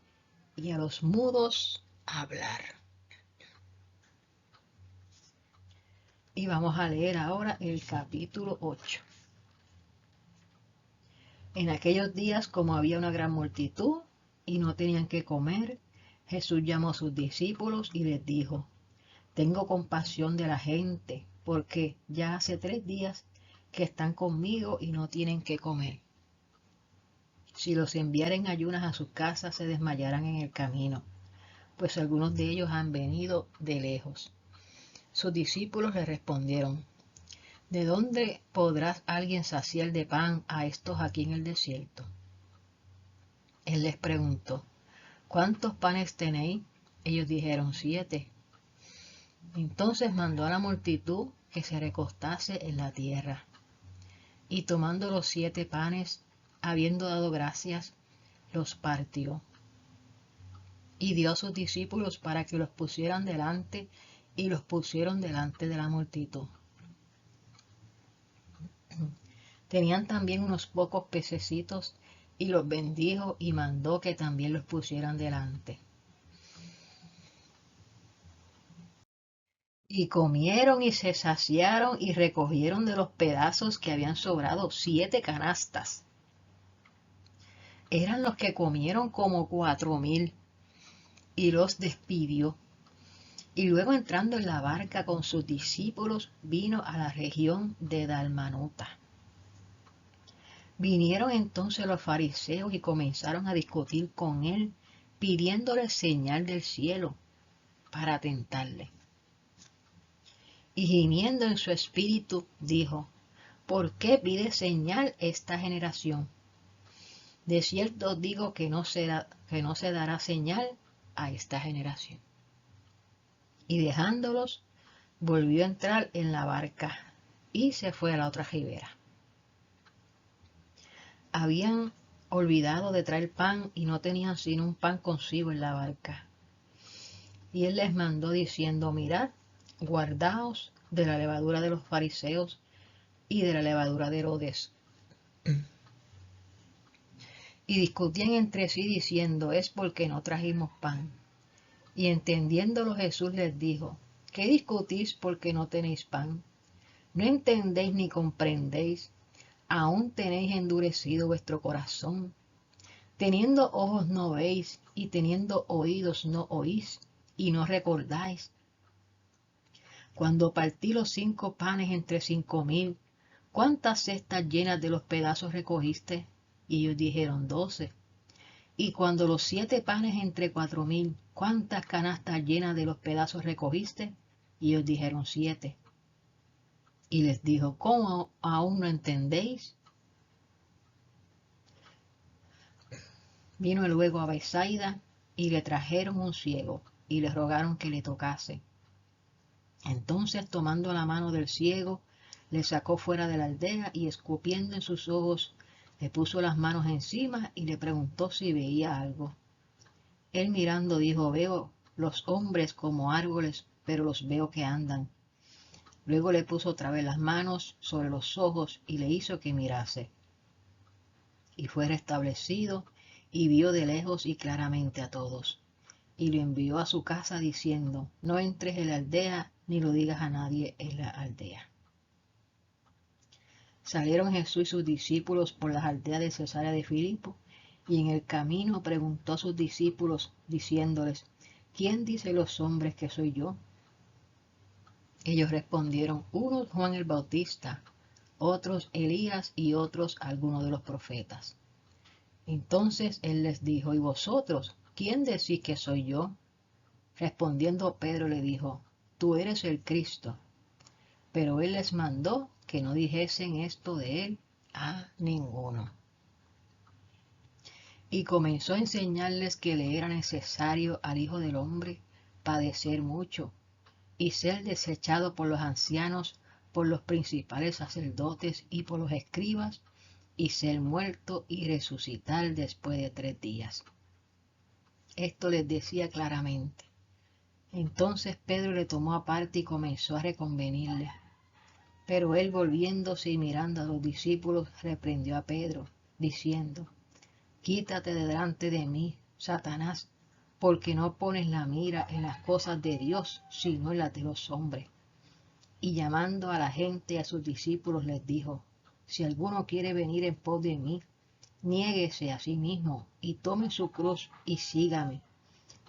y a los mudos hablar. Y vamos a leer ahora el capítulo 8. En aquellos días, como había una gran multitud y no tenían que comer, Jesús llamó a sus discípulos y les dijo, tengo compasión de la gente, porque ya hace 3 días que están conmigo y no tienen que comer. Si los enviaren ayunas a sus casas, se desmayarán en el camino, pues algunos de ellos han venido de lejos. Sus discípulos le respondieron, ¿de dónde podrá alguien saciar de pan a estos aquí en el desierto? Él les preguntó, ¿cuántos panes tenéis? Ellos dijeron, 7. Entonces mandó a la multitud que se recostase en la tierra. Y tomando los 7 panes, habiendo dado gracias, los partió. Y dio a sus discípulos para que los pusieran delante, y los pusieron delante de la multitud. Tenían también unos pocos pececitos, y los bendijo y mandó que también los pusieran delante. Y comieron y se saciaron y recogieron de los pedazos que habían sobrado 7 canastas. Eran los que comieron como 4,000, y los despidió. Y luego entrando en la barca con sus discípulos, vino a la región de Dalmanuta. Vinieron entonces los fariseos y comenzaron a discutir con él, pidiéndole señal del cielo para tentarle. Y gimiendo en su espíritu, dijo, ¿por qué pide señal esta generación? De cierto os digo que no se dará señal a esta generación. Y dejándolos, volvió a entrar en la barca y se fue a la otra ribera. Habían olvidado de traer pan y no tenían sino un pan consigo en la barca. Y él les mandó diciendo, mirad, guardaos de la levadura de los fariseos y de la levadura de Herodes. Y discutían entre sí diciendo, es porque no trajimos pan. Y entendiéndolo Jesús les dijo, ¿qué discutís porque no tenéis pan? ¿No entendéis ni comprendéis? ¿Aún tenéis endurecido vuestro corazón? Teniendo ojos no veis, y teniendo oídos no oís, y no recordáis. Cuando partí los 5 panes entre 5,000, ¿cuántas cestas llenas de los pedazos recogiste? Y ellos dijeron 12. Y cuando los 7 panes entre 4,000, ¿cuántas canastas llenas de los pedazos recogiste? Y ellos dijeron 7. Y les dijo, ¿cómo aún no entendéis? Vino luego a Betsaida y le trajeron un ciego y le rogaron que le tocase. Entonces, tomando la mano del ciego, le sacó fuera de la aldea y escupiendo en sus ojos, le puso las manos encima y le preguntó si veía algo. Él mirando dijo, veo los hombres como árboles, pero los veo que andan. Luego le puso otra vez las manos sobre los ojos y le hizo que mirase. Y fue restablecido y vio de lejos y claramente a todos, y lo envió a su casa diciendo, no entres en la aldea ni lo digas a nadie en la aldea. Salieron Jesús y sus discípulos por las aldeas de Cesarea de Filipo, y en el camino preguntó a sus discípulos, diciéndoles, ¿quién dicen los hombres que soy yo? Ellos respondieron, unos Juan el Bautista, otros Elías y otros algunos de los profetas. Entonces él les dijo, ¿y vosotros, quién decís que soy yo? Respondiendo Pedro le dijo, tú eres el Cristo. Pero él les mandó que no dijesen esto de él a ninguno. Y comenzó a enseñarles que le era necesario al Hijo del Hombre padecer mucho y ser desechado por los ancianos, por los principales sacerdotes y por los escribas, y ser muerto y resucitar después de 3 días. Esto les decía claramente. Entonces Pedro le tomó aparte y comenzó a reconvenirle. Pero él, volviéndose y mirando a los discípulos, reprendió a Pedro, diciendo, quítate de delante de mí, Satanás, porque no pones la mira en las cosas de Dios, sino en las de los hombres. Y llamando a la gente y a sus discípulos les dijo, si alguno quiere venir en pos de mí, niéguese a sí mismo y tome su cruz y sígame,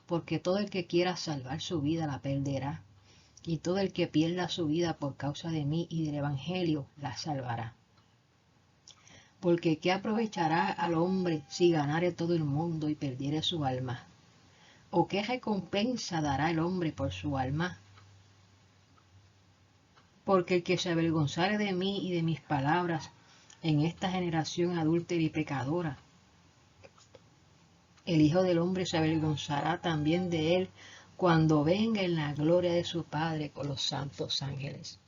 porque todo el que quiera salvar su vida la perderá, y todo el que pierda su vida por causa de mí y del Evangelio la salvará. Porque ¿qué aprovechará al hombre si ganare todo el mundo y perdiere su alma? ¿O qué recompensa dará el hombre por su alma? Porque el que se avergonzare de mí y de mis palabras en esta generación adúltera y pecadora, el Hijo del Hombre se avergonzará también de él cuando venga en la gloria de su Padre con los santos ángeles.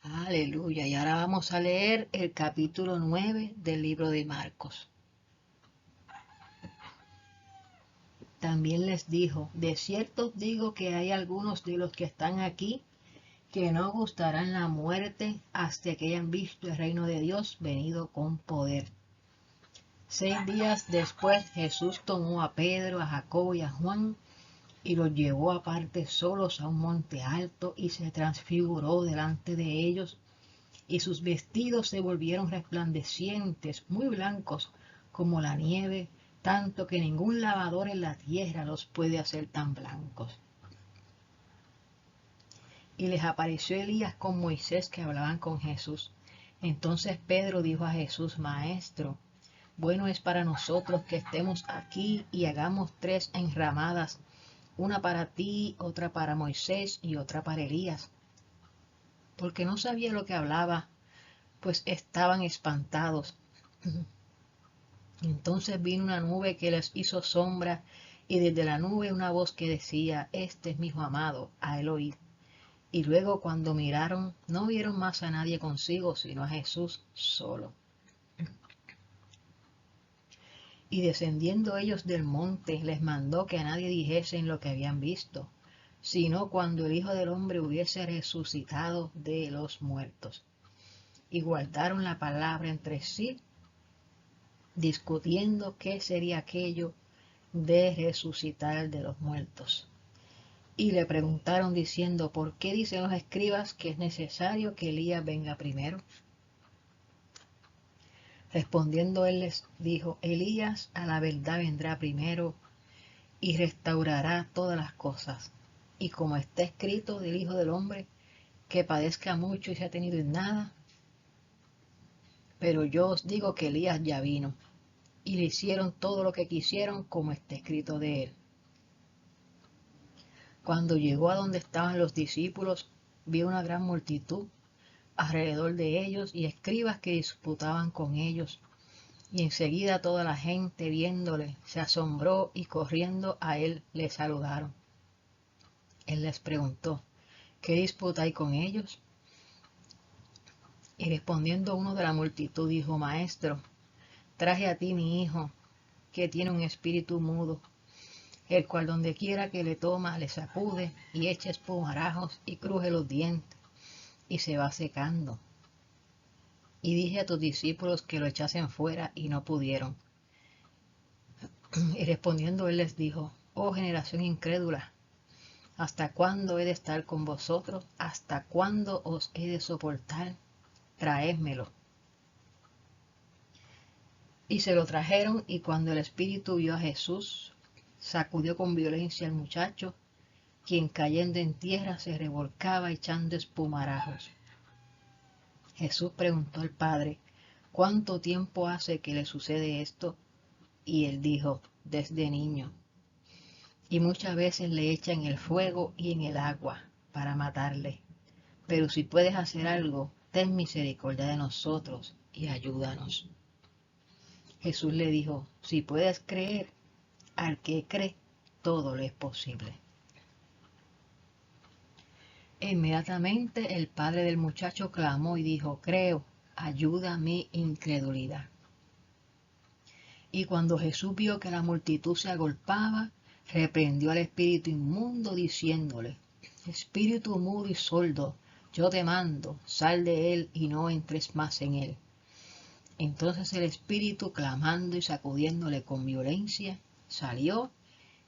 Aleluya. Y ahora vamos a leer el capítulo 9 del libro de Marcos. También les dijo, de cierto os digo que hay algunos de los que están aquí que no gustarán la muerte hasta que hayan visto el reino de Dios venido con poder. 6 días después Jesús tomó a Pedro, a Jacobo y a Juan y los llevó aparte solos a un monte alto y se transfiguró delante de ellos, y sus vestidos se volvieron resplandecientes, muy blancos como la nieve, tanto que ningún lavador en la tierra los puede hacer tan blancos. Y les apareció Elías con Moisés que hablaban con Jesús. Entonces Pedro dijo a Jesús, Maestro, bueno es para nosotros que estemos aquí y hagamos 3 enramadas, una para ti, otra para Moisés y otra para Elías. Porque no sabía lo que hablaba, pues estaban espantados. Entonces vino una nube que les hizo sombra, y desde la nube una voz que decía, este es mi hijo amado, a él oíd. Y luego cuando miraron, no vieron más a nadie consigo, sino a Jesús solo. Y descendiendo ellos del monte, les mandó que a nadie dijesen lo que habían visto, sino cuando el Hijo del Hombre hubiese resucitado de los muertos. Y guardaron la palabra entre sí, discutiendo qué sería aquello de resucitar de los muertos. Y le preguntaron diciendo, ¿por qué dicen los escribas que es necesario que Elías venga primero? Respondiendo él les dijo, Elías a la verdad vendrá primero y restaurará todas las cosas. Y como está escrito del Hijo del Hombre, que padezca mucho y sea tenido en nada. Pero yo os digo que Elías ya vino, y le hicieron todo lo que quisieron como está escrito de él. Cuando llegó a donde estaban los discípulos, vio una gran multitud alrededor de ellos y escribas que disputaban con ellos. Y enseguida toda la gente viéndole se asombró y corriendo a él le saludaron. Él les preguntó, ¿qué disputáis con ellos? Y respondiendo uno de la multitud dijo, Maestro, traje a ti mi hijo, que tiene un espíritu mudo. el cual donde quiera que le toma le sacude y echa espumarajos y cruje los dientes y se va secando. Y dije a tus discípulos que lo echasen fuera y no pudieron. Y respondiendo él les dijo, oh generación incrédula, ¿hasta cuándo he de estar con vosotros? ¿Hasta cuándo os he de soportar? Traédmelo. Y se lo trajeron, y cuando el espíritu vio a Jesús, sacudió con violencia al muchacho, quien cayendo en tierra se revolcaba echando espumarajos. Jesús preguntó al padre, ¿cuánto tiempo hace que le sucede esto? Y él dijo, desde niño. Y muchas veces le echan el fuego y en el agua para matarle. Pero si puedes hacer algo, ten misericordia de nosotros y ayúdanos. Jesús le dijo, si puedes creer, al que cree, todo le es posible. E inmediatamente el padre del muchacho clamó y dijo, creo, ayuda mi incredulidad. Y cuando Jesús vio que la multitud se agolpaba, reprendió al espíritu inmundo diciéndole, espíritu mudo y sordo, yo te mando, sal de él y no entres más en él. Entonces el espíritu, clamando y sacudiéndole con violencia, salió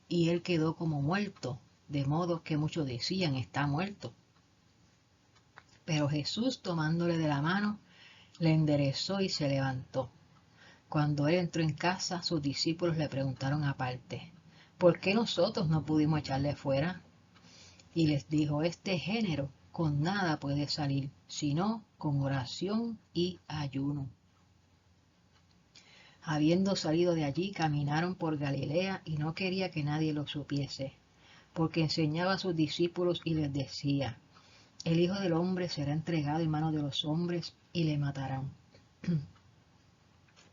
y él quedó como muerto, de modo que muchos decían, está muerto. Pero Jesús, tomándole de la mano, le enderezó y se levantó. Cuando él entró en casa, sus discípulos le preguntaron aparte, ¿por qué nosotros no pudimos echarle fuera? Y les dijo, este género con nada puede salir, sino con oración y ayuno. Habiendo salido de allí, caminaron por Galilea y no quería que nadie lo supiese, porque enseñaba a sus discípulos y les decía, el Hijo del Hombre será entregado en manos de los hombres y le matarán.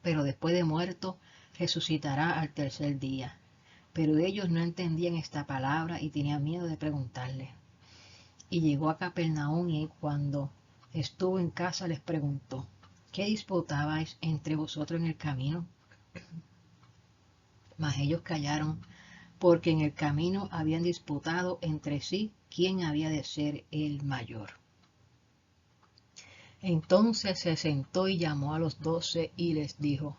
Pero después de muerto, resucitará al tercer día. Pero ellos no entendían esta palabra y tenían miedo de preguntarle. Y llegó a Capernaum y cuando estuvo en casa les preguntó, ¿qué disputabais entre vosotros en el camino? Mas ellos callaron, porque en el camino habían disputado entre sí quién había de ser el mayor. Entonces se sentó y llamó a los 12 y les dijo,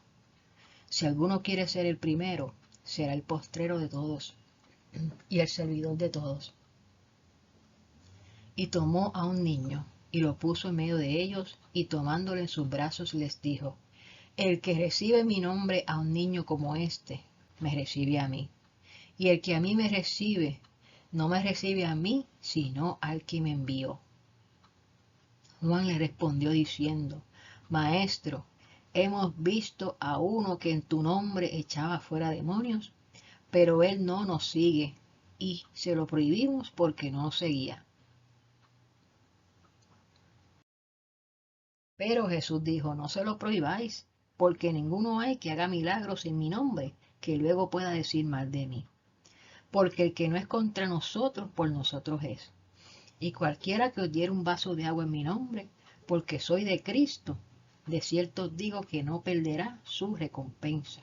si alguno quiere ser el primero, será el postrero de todos y el servidor de todos. Y tomó a un niño y lo puso en medio de ellos y tomándolo en sus brazos les dijo, el que recibe mi nombre a un niño como este, me recibe a mí. Y el que a mí me recibe, no me recibe a mí, sino al que me envió. Juan le respondió diciendo, Maestro, hemos visto a uno que en tu nombre echaba fuera demonios, pero él no nos sigue, y se lo prohibimos porque no nos seguía. Pero Jesús dijo, no se lo prohibáis, porque ninguno hay que haga milagros en mi nombre, que luego pueda decir mal de mí. Porque el que no es contra nosotros, por nosotros es. Y cualquiera que os diere un vaso de agua en mi nombre, porque soy de Cristo, de cierto os digo que no perderá su recompensa.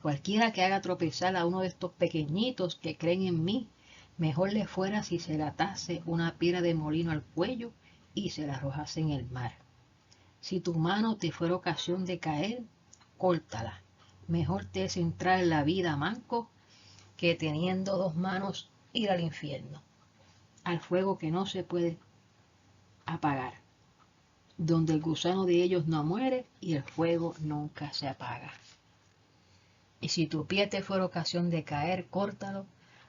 Cualquiera que haga tropezar a uno de estos pequeñitos que creen en mí, mejor le fuera si se le atase una piedra de molino al cuello y se la arrojase en el mar. Si tu mano te fuera ocasión de caer, córtala. Mejor te es entrar en la vida manco que teniendo dos manos ir al infierno, al fuego que no se puede apagar, donde el gusano de ellos no muere y el fuego nunca se apaga. Y si tu pie te fuera ocasión de caer, córtalo.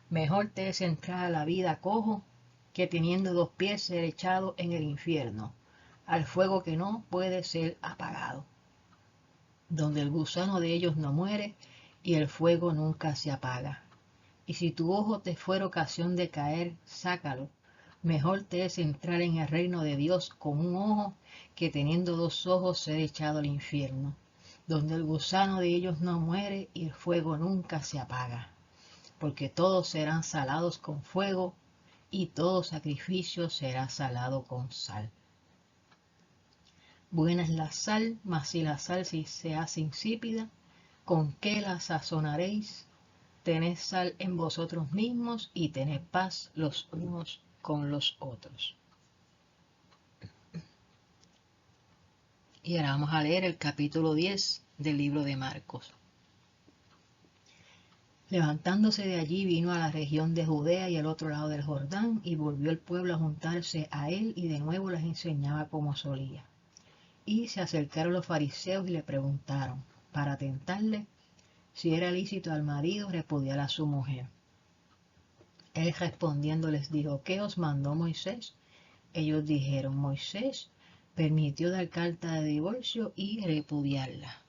Mejor te es entrar a la vida cojo que teniendo dos pies ser echado en el infierno, al fuego que no puede ser apagado, donde el gusano de ellos no muere y el fuego nunca se apaga. Y si tu ojo te fuera ocasión de caer, sácalo. Mejor te es entrar en el reino de Dios con un ojo que teniendo dos ojos ser echado al infierno, donde el gusano de ellos no muere y el fuego nunca se apaga. Porque todos serán salados con fuego y todo sacrificio será salado con sal. Buena es la sal, mas si la sal se hace insípida, ¿con qué la sazonaréis? tened sal en vosotros mismos y tened paz los unos con los otros. Y ahora vamos a leer el capítulo 10 del libro de Marcos. Levantándose de allí vino a la región de Judea y al otro lado del Jordán, y volvió el pueblo a juntarse a él, y de nuevo les enseñaba como solía. Y se acercaron los fariseos y le preguntaron, para tentarle, si era lícito al marido repudiar a su mujer. Él respondiendo les dijo, ¿qué os mandó Moisés? Ellos dijeron, Moisés permitió dar carta de divorcio y repudiarla.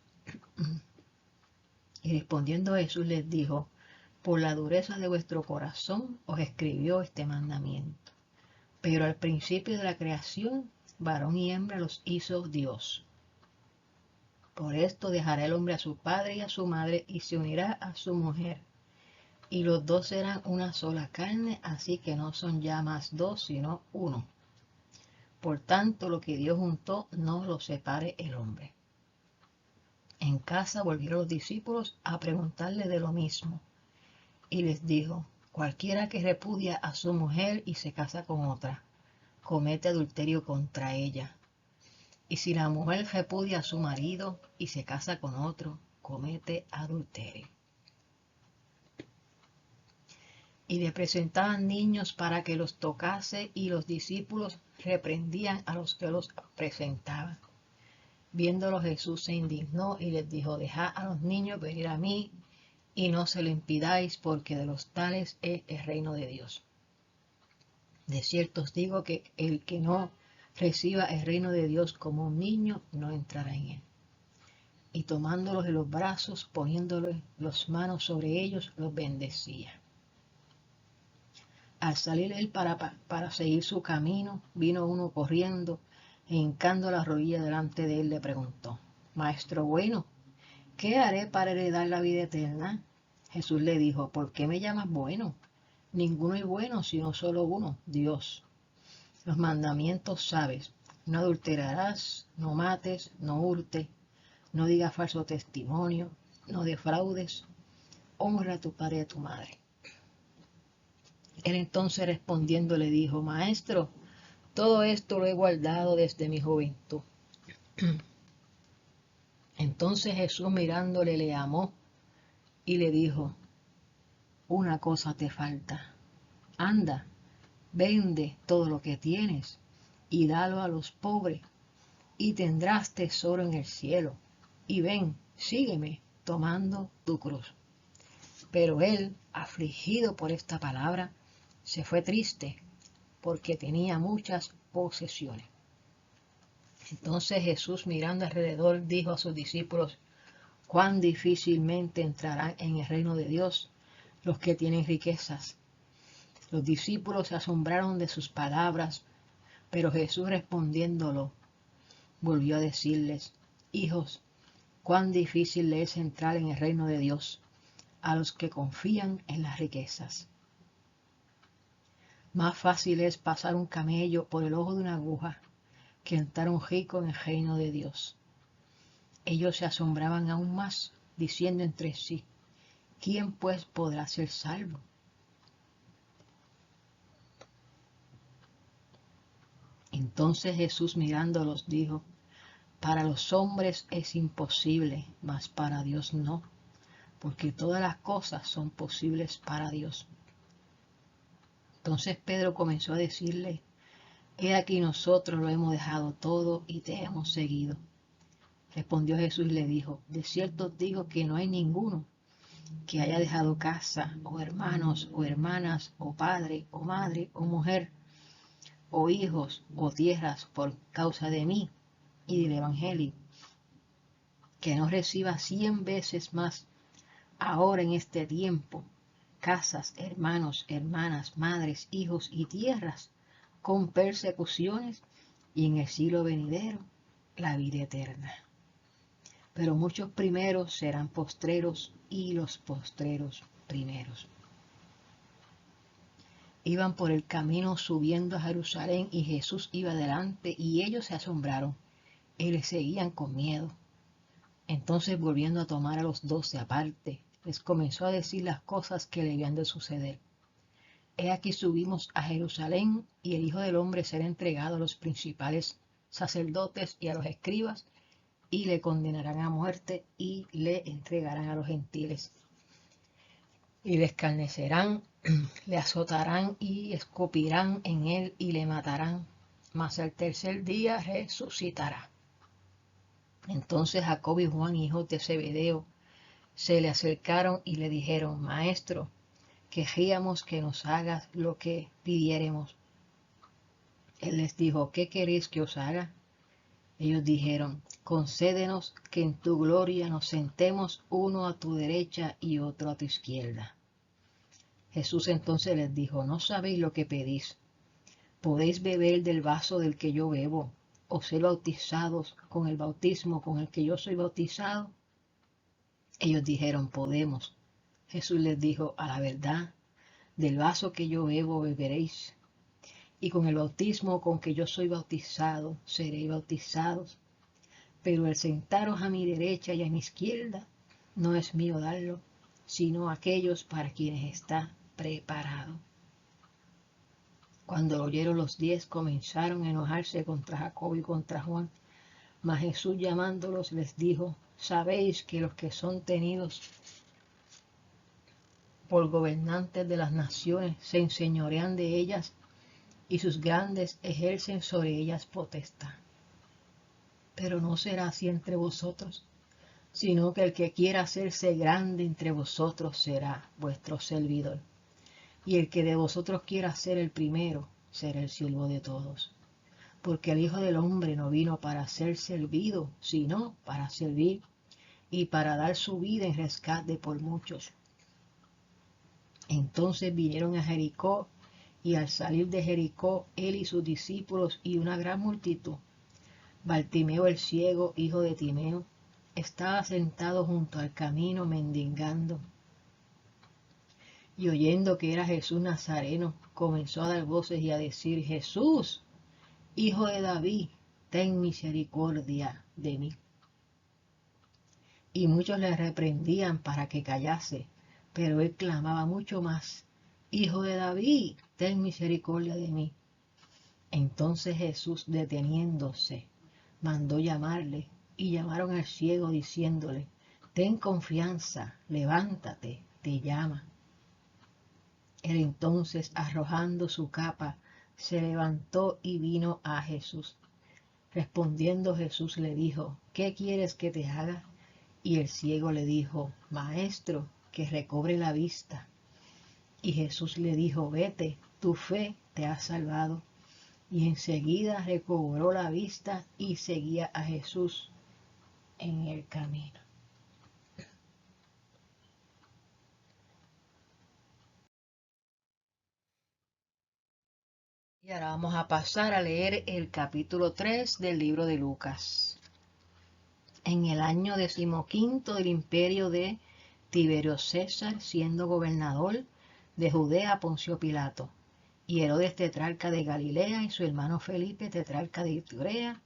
Y respondiendo Jesús les dijo, por la dureza de vuestro corazón os escribió este mandamiento. Pero al principio de la creación, varón y hembra los hizo Dios. Por esto dejará el hombre a su padre y a su madre y se unirá a su mujer. Y los dos serán una sola carne, así que no son ya más dos, sino uno. Por tanto, lo que Dios juntó, no lo separe el hombre. En casa volvieron los discípulos a preguntarle de lo mismo. Y les dijo, cualquiera que repudia a su mujer y se casa con otra, comete adulterio contra ella. Y si la mujer repudia a su marido y se casa con otro, comete adulterio. Y le presentaban niños para que los tocase, y los discípulos reprendían a los que los presentaban. Viéndolo Jesús se indignó y les dijo, dejad a los niños venir a mí, y no se lo impidáis, porque de los tales es el reino de Dios. De cierto os digo que el que no reciba el reino de Dios como un niño, no entrará en él. Y tomándolos en los brazos, poniéndoles las manos sobre ellos, los bendecía. Al salir él para seguir su camino, vino uno corriendo, e hincando la rodilla delante de él, le preguntó, Maestro bueno, ¿qué haré para heredar la vida eterna? Jesús le dijo, ¿por qué me llamas bueno? Ninguno es bueno, sino solo uno, Dios. Los mandamientos sabes, no adulterarás, no mates, no hurtes, no digas falso testimonio, no defraudes, honra a tu padre y a tu madre. Él entonces respondiendo le dijo, Maestro, todo esto lo he guardado desde mi juventud. Entonces Jesús mirándole le amó y le dijo, una cosa te falta. Anda, vende todo lo que tienes y dalo a los pobres, y tendrás tesoro en el cielo. Y ven, sígueme, tomando tu cruz. Pero él, afligido por esta palabra, se fue triste, porque tenía muchas posesiones. Entonces Jesús, mirando alrededor, dijo a sus discípulos, cuán difícilmente entrarán en el reino de Dios los que tienen riquezas. Los discípulos se asombraron de sus palabras, pero Jesús respondiéndolo, volvió a decirles, hijos, cuán difícil le es entrar en el reino de Dios a los que confían en las riquezas. Más fácil es pasar un camello por el ojo de una aguja que entrar un rico en el reino de Dios. Ellos se asombraban aún más, diciendo entre sí, ¿quién pues podrá ser salvo? Entonces Jesús mirándolos dijo, para los hombres es imposible, mas para Dios no, porque todas las cosas son posibles para Dios. Entonces Pedro comenzó a decirle, he aquí nosotros lo hemos dejado todo y te hemos seguido. Respondió Jesús y le dijo, de cierto os digo que no hay ninguno que haya dejado casa, o hermanos, o hermanas, o padre, o madre, o mujer, o hijos, o tierras, por causa de mí y del Evangelio, que no reciba 100 veces más ahora en este tiempo, casas, hermanos, hermanas, madres, hijos y tierras, con persecuciones, y en el siglo venidero, la vida eterna. Pero muchos primeros serán postreros, y los postreros primeros. Iban por el camino subiendo a Jerusalén, y Jesús iba delante, y ellos se asombraron, y le seguían con miedo. Entonces, volviendo a tomar a los 12 aparte, les comenzó a decir las cosas que le habían de suceder. He aquí subimos a Jerusalén, y el Hijo del Hombre será entregado a los principales sacerdotes y a los escribas, y le condenarán a muerte y le entregarán a los gentiles. Y le escarnecerán, le azotarán y escupirán en él y le matarán, mas al tercer día resucitará. Entonces Jacobo y Juan, hijos de Zebedeo, se le acercaron y le dijeron: Maestro, queríamos que nos hagas lo que pidiéremos. Él les dijo: ¿Qué queréis que os haga? Ellos dijeron: Concédenos que en tu gloria nos sentemos uno a tu derecha y otro a tu izquierda. Jesús entonces les dijo: ¿No sabéis lo que pedís? ¿Podéis beber del vaso del que yo bebo, o ser bautizados con el bautismo con el que yo soy bautizado? Ellos dijeron: Podemos. Jesús les dijo: A la verdad, del vaso que yo bebo beberéis, y con el bautismo con que yo soy bautizado seréis bautizados. Pero el sentaros a mi derecha y a mi izquierda no es mío darlo, sino aquellos para quienes está preparado. Cuando lo oyeron los 10, comenzaron a enojarse contra Jacobo y contra Juan. Mas Jesús, llamándolos, les dijo: Sabéis que los que son tenidos por gobernantes de las naciones se enseñorean de ellas, y sus grandes ejercen sobre ellas potestad. Pero no será así entre vosotros, sino que el que quiera hacerse grande entre vosotros será vuestro servidor. Y el que de vosotros quiera ser el primero será el siervo de todos. Porque el Hijo del Hombre no vino para ser servido, sino para servir y para dar su vida en rescate por muchos. Entonces vinieron a Jericó, y al salir de Jericó, él y sus discípulos y una gran multitud, Bartimeo el ciego, hijo de Timeo, estaba sentado junto al camino mendigando. Y oyendo que era Jesús Nazareno, comenzó a dar voces y a decir: Jesús, hijo de David, ten misericordia de mí. Y muchos le reprendían para que callase, pero él clamaba mucho más: Hijo de David, ten misericordia de mí. Entonces Jesús, deteniéndose, mandó llamarle, y llamaron al ciego diciéndole: Ten confianza, levántate, te llama. Él entonces, arrojando su capa, se levantó y vino a Jesús. Respondiendo Jesús le dijo: ¿Qué quieres que te haga? Y el ciego le dijo: Maestro, que recobre la vista. Y Jesús le dijo: Vete, tu fe te ha salvado. Y enseguida recobró la vista y seguía a Jesús en el camino. Y ahora vamos a pasar a leer el capítulo 3 del libro de Lucas. En el año 15 del imperio de Tiberio César, siendo gobernador de Judea Poncio Pilato, y Herodes tetrarca de Galilea, y su hermano Felipe tetrarca de Iturea,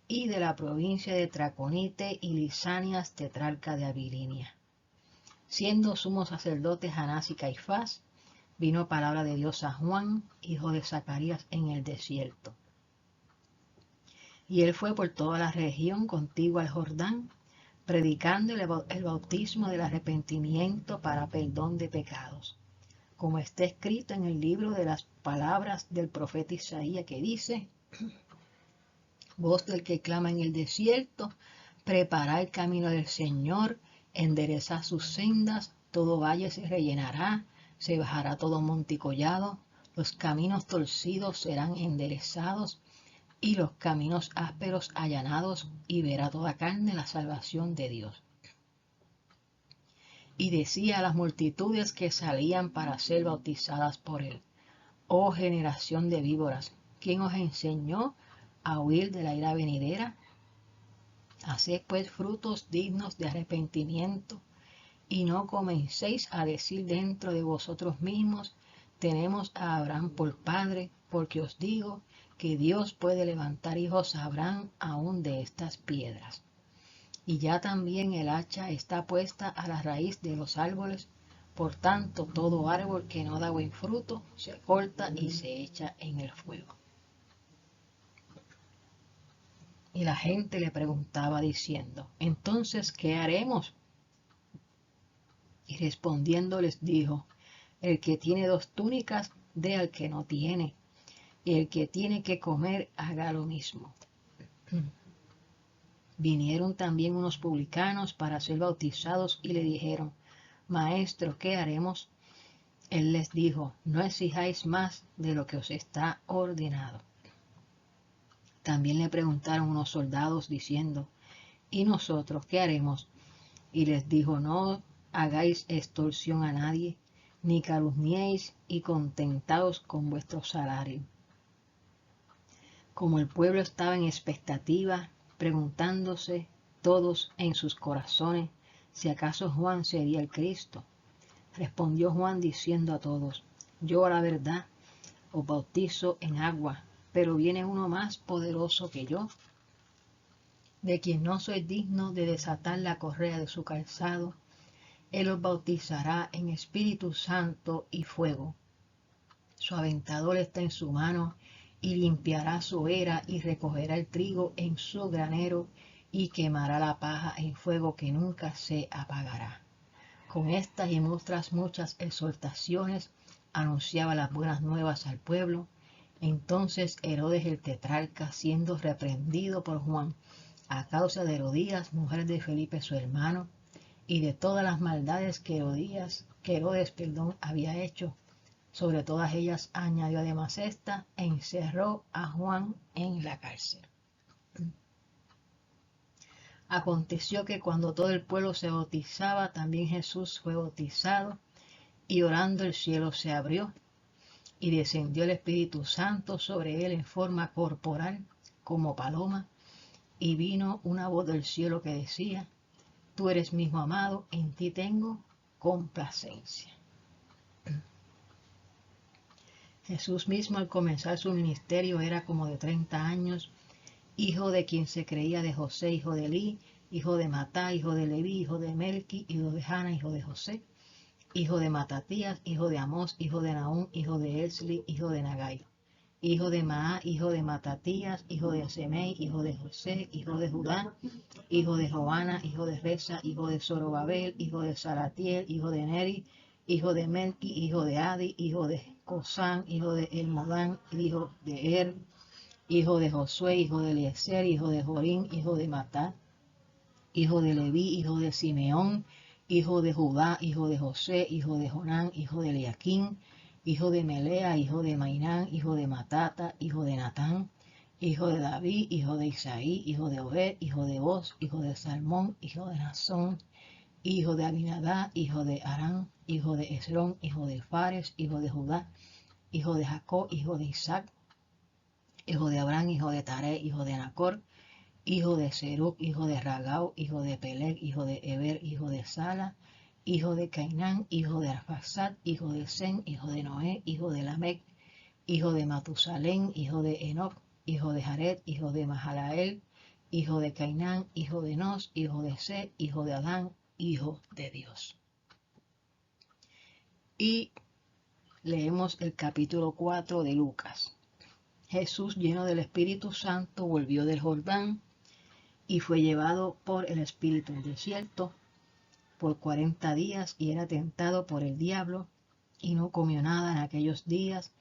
y de la provincia de Traconite, y Lisanias tetrarca de Abilinia. Siendo sumos sacerdotes Anás y Caifás, vino palabra de Dios a Juan, hijo de Zacarías, en el desierto. Y él fue por toda la región contigua al Jordán, predicando el bautismo del arrepentimiento para perdón de pecados, como está escrito en el libro de las palabras del profeta Isaías, que dice: Voz del que clama en el desierto, preparad el camino del Señor, enderezad sus sendas, todo valle se rellenará, se bajará todo monte y collado, los caminos torcidos serán enderezados, y los caminos ásperos allanados, y verá toda carne la salvación de Dios. Y decía a las multitudes que salían para ser bautizadas por él: Oh generación de víboras, ¿quién os enseñó a huir de la ira venidera? Haced pues frutos dignos de arrepentimiento, y no comencéis a decir dentro de vosotros mismos: tenemos a Abraham por padre, porque os digo que Dios puede levantar hijos a Abraham aún de estas piedras. y ya también el hacha está puesta a la raíz de los árboles. Por tanto, todo árbol que no da buen fruto se corta y se echa en el fuego. Y la gente le preguntaba diciendo, entonces, ¿qué haremos? Y respondiendo les dijo, el que tiene 2 túnicas, dé al que no tiene, y el que tiene que comer, haga lo mismo. Vinieron también unos publicanos para ser bautizados y le dijeron, Maestro, ¿qué haremos? Él les dijo, no exijáis más de lo que os está ordenado. También le preguntaron unos soldados diciendo, ¿y nosotros qué haremos? Y les dijo, no hagáis extorsión a nadie, ni calumniéis, y contentaos con vuestro salario. Como el pueblo estaba en expectativa, preguntándose todos en sus corazones si acaso Juan sería el Cristo, respondió Juan diciendo a todos, yo a la verdad os bautizo en agua, pero viene uno más poderoso que yo, de quien no soy digno de desatar la correa de su calzado. Él os bautizará en Espíritu Santo y fuego. Su aventador está en su mano, y limpiará su era y recogerá el trigo en su granero, y quemará la paja en fuego que nunca se apagará. Con estas y otras muchas exhortaciones anunciaba las buenas nuevas al pueblo. Entonces Herodes el tetrarca, siendo reprendido por Juan a causa de Herodías, mujer de Felipe su hermano, y de todas las maldades que Herodes había hecho, sobre todas ellas añadió además esta, e encerró a Juan en la cárcel. Aconteció que cuando todo el pueblo se bautizaba, también Jesús fue bautizado, y orando el cielo se abrió, y descendió el Espíritu Santo sobre él en forma corporal, como paloma, y vino una voz del cielo que decía, tú eres mi hijo amado, en ti tengo complacencia. Jesús mismo al comenzar su ministerio era como de 30 años, hijo de quien se creía de José, hijo de Elí, hijo de Matá, hijo de Leví, hijo de Melqui, hijo de Jana, hijo de José, hijo de Matatías, hijo de Amós, hijo de Nahum, hijo de Esli, hijo de Nagai, hijo de Maá, hijo de Matatías, hijo de Semei, hijo de José, hijo de Judá, hijo de Joana, hijo de Reza, hijo de Zorobabel, hijo de Salatiel, hijo de Neri, hijo de Melqui, hijo de Adi, hijo de Cosán, hijo de Elmodán, hijo de Er, hijo de Josué, hijo de Eliezer, hijo de Jorín, hijo de Matá, hijo de Leví, hijo de Simeón, hijo de Judá, hijo de José, hijo de Jonán, hijo de Eliaquín, hijo de Melea, hijo de Mainán, hijo de Matata, hijo de Natán, hijo de David, hijo de Isaí, hijo de Obed, hijo de Boz, hijo de Salmón, hijo de Nazón, hijo de Abinadá, hijo de Arán, hijo de Esrón, hijo de Fares, hijo de Judá, hijo de Jacob, hijo de Isaac, hijo de Abraham, hijo de Taré, hijo de Nacor, hijo de Serug, hijo de Ragau, hijo de Peleg, hijo de Eber, hijo de Sala, hijo de Cainán, hijo de Arfaxad, hijo de Sen, hijo de Noé, hijo de Lamec, hijo de Matusalén, hijo de Enoch, hijo de Jared, hijo de Mahalael, hijo de Cainán, hijo de Nos, hijo de Set, hijo de Adán, hijo de Dios. Y leemos el capítulo 4 de Lucas. Jesús, lleno del Espíritu Santo, volvió del Jordán y fue llevado por el Espíritu al desierto por 40 días y era tentado por el diablo y no comió nada en aquellos días,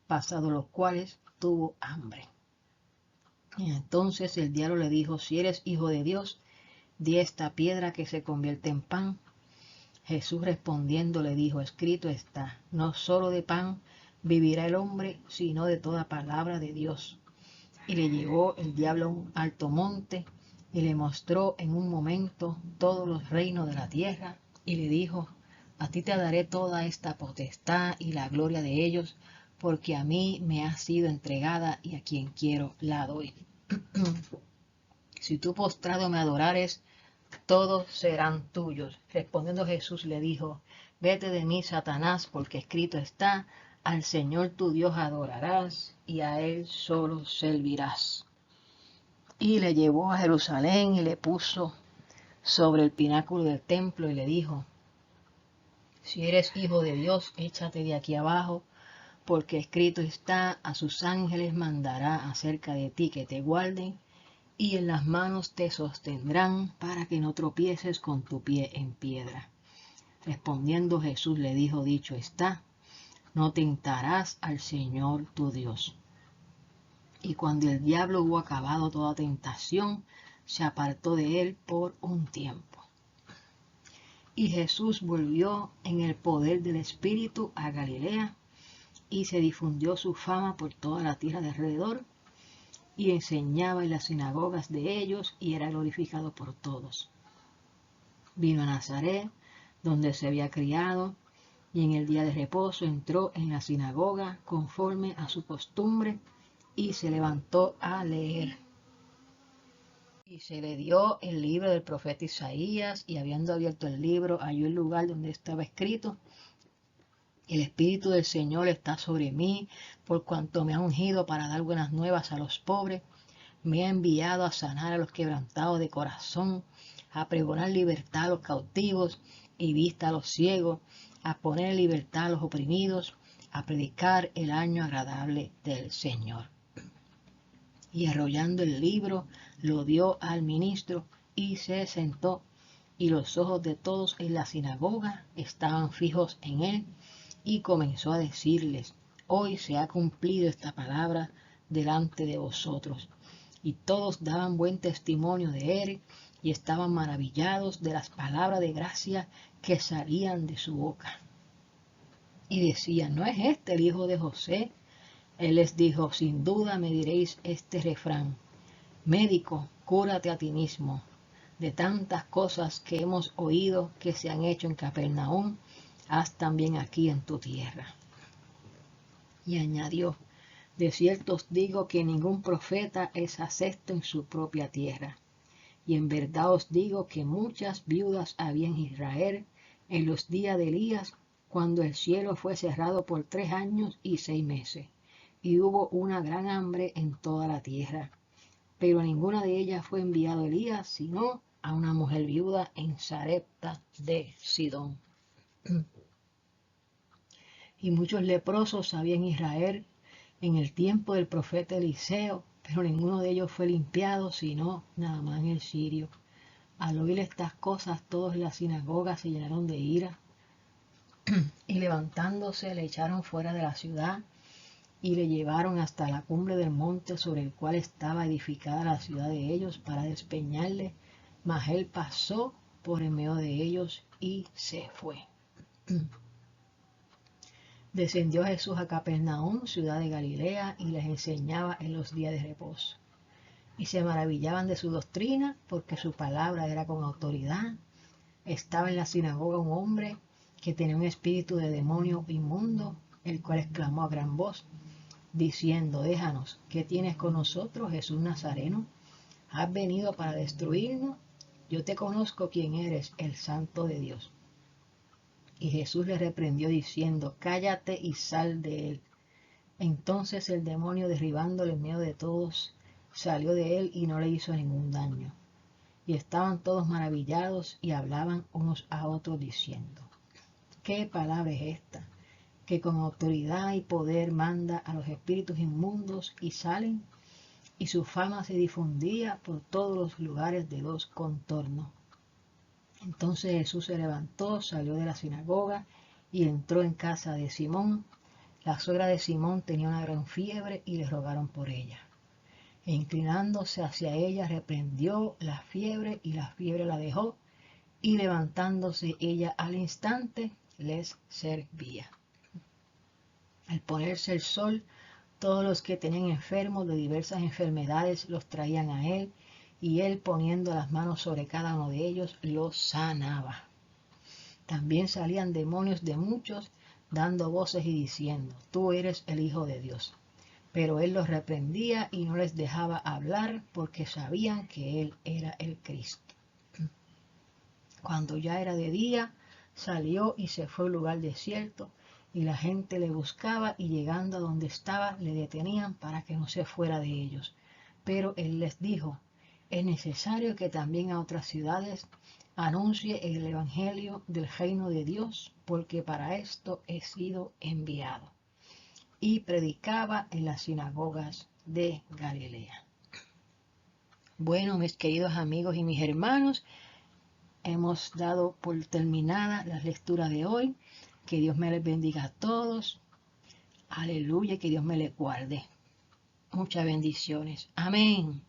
pasados los cuales tuvo hambre. Y entonces el diablo le dijo, si eres hijo de Dios, di a esta piedra que se convierte en pan. Jesús respondiendo le dijo, escrito está, no solo de pan vivirá el hombre, sino de toda palabra de Dios. Y le llevó el diablo a un alto monte, y le mostró en un momento todos los reinos de la tierra, y le dijo, a ti te daré toda esta potestad y la gloria de ellos, porque a mí me ha sido entregada, y a quien quiero la doy. Si tú postrado me adorares, todos serán tuyos. Respondiendo Jesús le dijo, vete de mí, Satanás, porque escrito está, al Señor tu Dios adorarás, y a Él solo servirás. Y le llevó a Jerusalén y le puso sobre el pináculo del templo y le dijo: si eres hijo de Dios, échate de aquí abajo, porque escrito está: a sus ángeles mandará acerca de ti que te guarden, y en las manos te sostendrán para que no tropieces con tu pie en piedra. Respondiendo Jesús le dijo: dicho está, no tentarás al Señor tu Dios. Y cuando el diablo hubo acabado toda tentación, se apartó de él por un tiempo. Y Jesús volvió en el poder del Espíritu a Galilea, y se difundió su fama por toda la tierra de alrededor, y enseñaba en las sinagogas de ellos, y era glorificado por todos. Vino a Nazaret, donde se había criado, y en el día de reposo entró en la sinagoga conforme a su costumbre, y se levantó a leer. Y se le dio el libro del profeta Isaías, y habiendo abierto el libro, halló el lugar donde estaba escrito: el Espíritu del Señor está sobre mí, por cuanto me ha ungido para dar buenas nuevas a los pobres. Me ha enviado a sanar a los quebrantados de corazón, a pregonar libertad a los cautivos y vista a los ciegos, a poner en libertad a los oprimidos, a predicar el año agradable del Señor. Y arrollando el libro, lo dio al ministro y se sentó, y los ojos de todos en la sinagoga estaban fijos en él, y comenzó a decirles: hoy se ha cumplido esta palabra delante de vosotros. Y todos daban buen testimonio de él, y estaban maravillados de las palabras de gracia que salían de su boca. Y decían: ¿no es este el hijo de José? Él les dijo: sin duda me diréis este refrán: médico, cúrate a ti mismo. De tantas cosas que hemos oído que se han hecho en Capernaum, haz también aquí en tu tierra. Y añadió: de cierto os digo que ningún profeta es acepto en su propia tierra. Y en verdad os digo que muchas viudas había en Israel en los días de Elías, cuando el cielo fue cerrado por 3 años y 6 meses, y hubo una gran hambre en toda la tierra. Pero a ninguna de ellas fue enviado Elías, sino a una mujer viuda en Sarepta de Sidón. Y muchos leprosos había en Israel en el tiempo del profeta Eliseo, pero ninguno de ellos fue limpiado, sino Naamán el sirio. Al oír estas cosas, todos en la sinagoga se llenaron de ira, y levantándose le echaron fuera de la ciudad, y le llevaron hasta la cumbre del monte sobre el cual estaba edificada la ciudad de ellos, para despeñarle, mas él pasó por en medio de ellos y se fue. Descendió Jesús a Capernaum, ciudad de Galilea, y les enseñaba en los días de reposo. Y se maravillaban de su doctrina, porque su palabra era con autoridad. Estaba en la sinagoga un hombre que tenía un espíritu de demonio inmundo, el cual exclamó a gran voz, diciendo: déjanos, ¿qué tienes con nosotros, Jesús Nazareno? ¿Has venido para destruirnos? Yo te conozco quién eres, el Santo de Dios. Y Jesús le reprendió diciendo: cállate y sal de él. Entonces el demonio, derribándole en medio de todos, salió de él y no le hizo ningún daño. Y estaban todos maravillados y hablaban unos a otros diciendo: ¿qué palabra es esta? Que con autoridad y poder manda a los espíritus inmundos y salen. Y su fama se difundía por todos los lugares de los contornos. Entonces Jesús se levantó, salió de la sinagoga y entró en casa de Simón. La suegra de Simón tenía una gran fiebre y le rogaron por ella. E inclinándose hacia ella, reprendió la fiebre, y la fiebre la dejó, y levantándose ella al instante, les servía. Al ponerse el sol, todos los que tenían enfermos de diversas enfermedades los traían a él, y él, poniendo las manos sobre cada uno de ellos, los sanaba. También salían demonios de muchos, dando voces y diciendo: tú eres el Hijo de Dios. Pero él los reprendía y no les dejaba hablar, porque sabían que él era el Cristo. Cuando ya era de día, salió y se fue a un lugar desierto, y la gente le buscaba, y llegando a donde estaba, le detenían para que no se fuera de ellos. Pero él les dijo: es necesario que también a otras ciudades anuncie el Evangelio del reino de Dios, porque para esto he sido enviado. Y predicaba en las sinagogas de Galilea. Bueno, mis queridos amigos y mis hermanos, hemos dado por terminada la lectura de hoy. Que Dios me les bendiga a todos. Aleluya, que Dios me les guarde. Muchas bendiciones. Amén.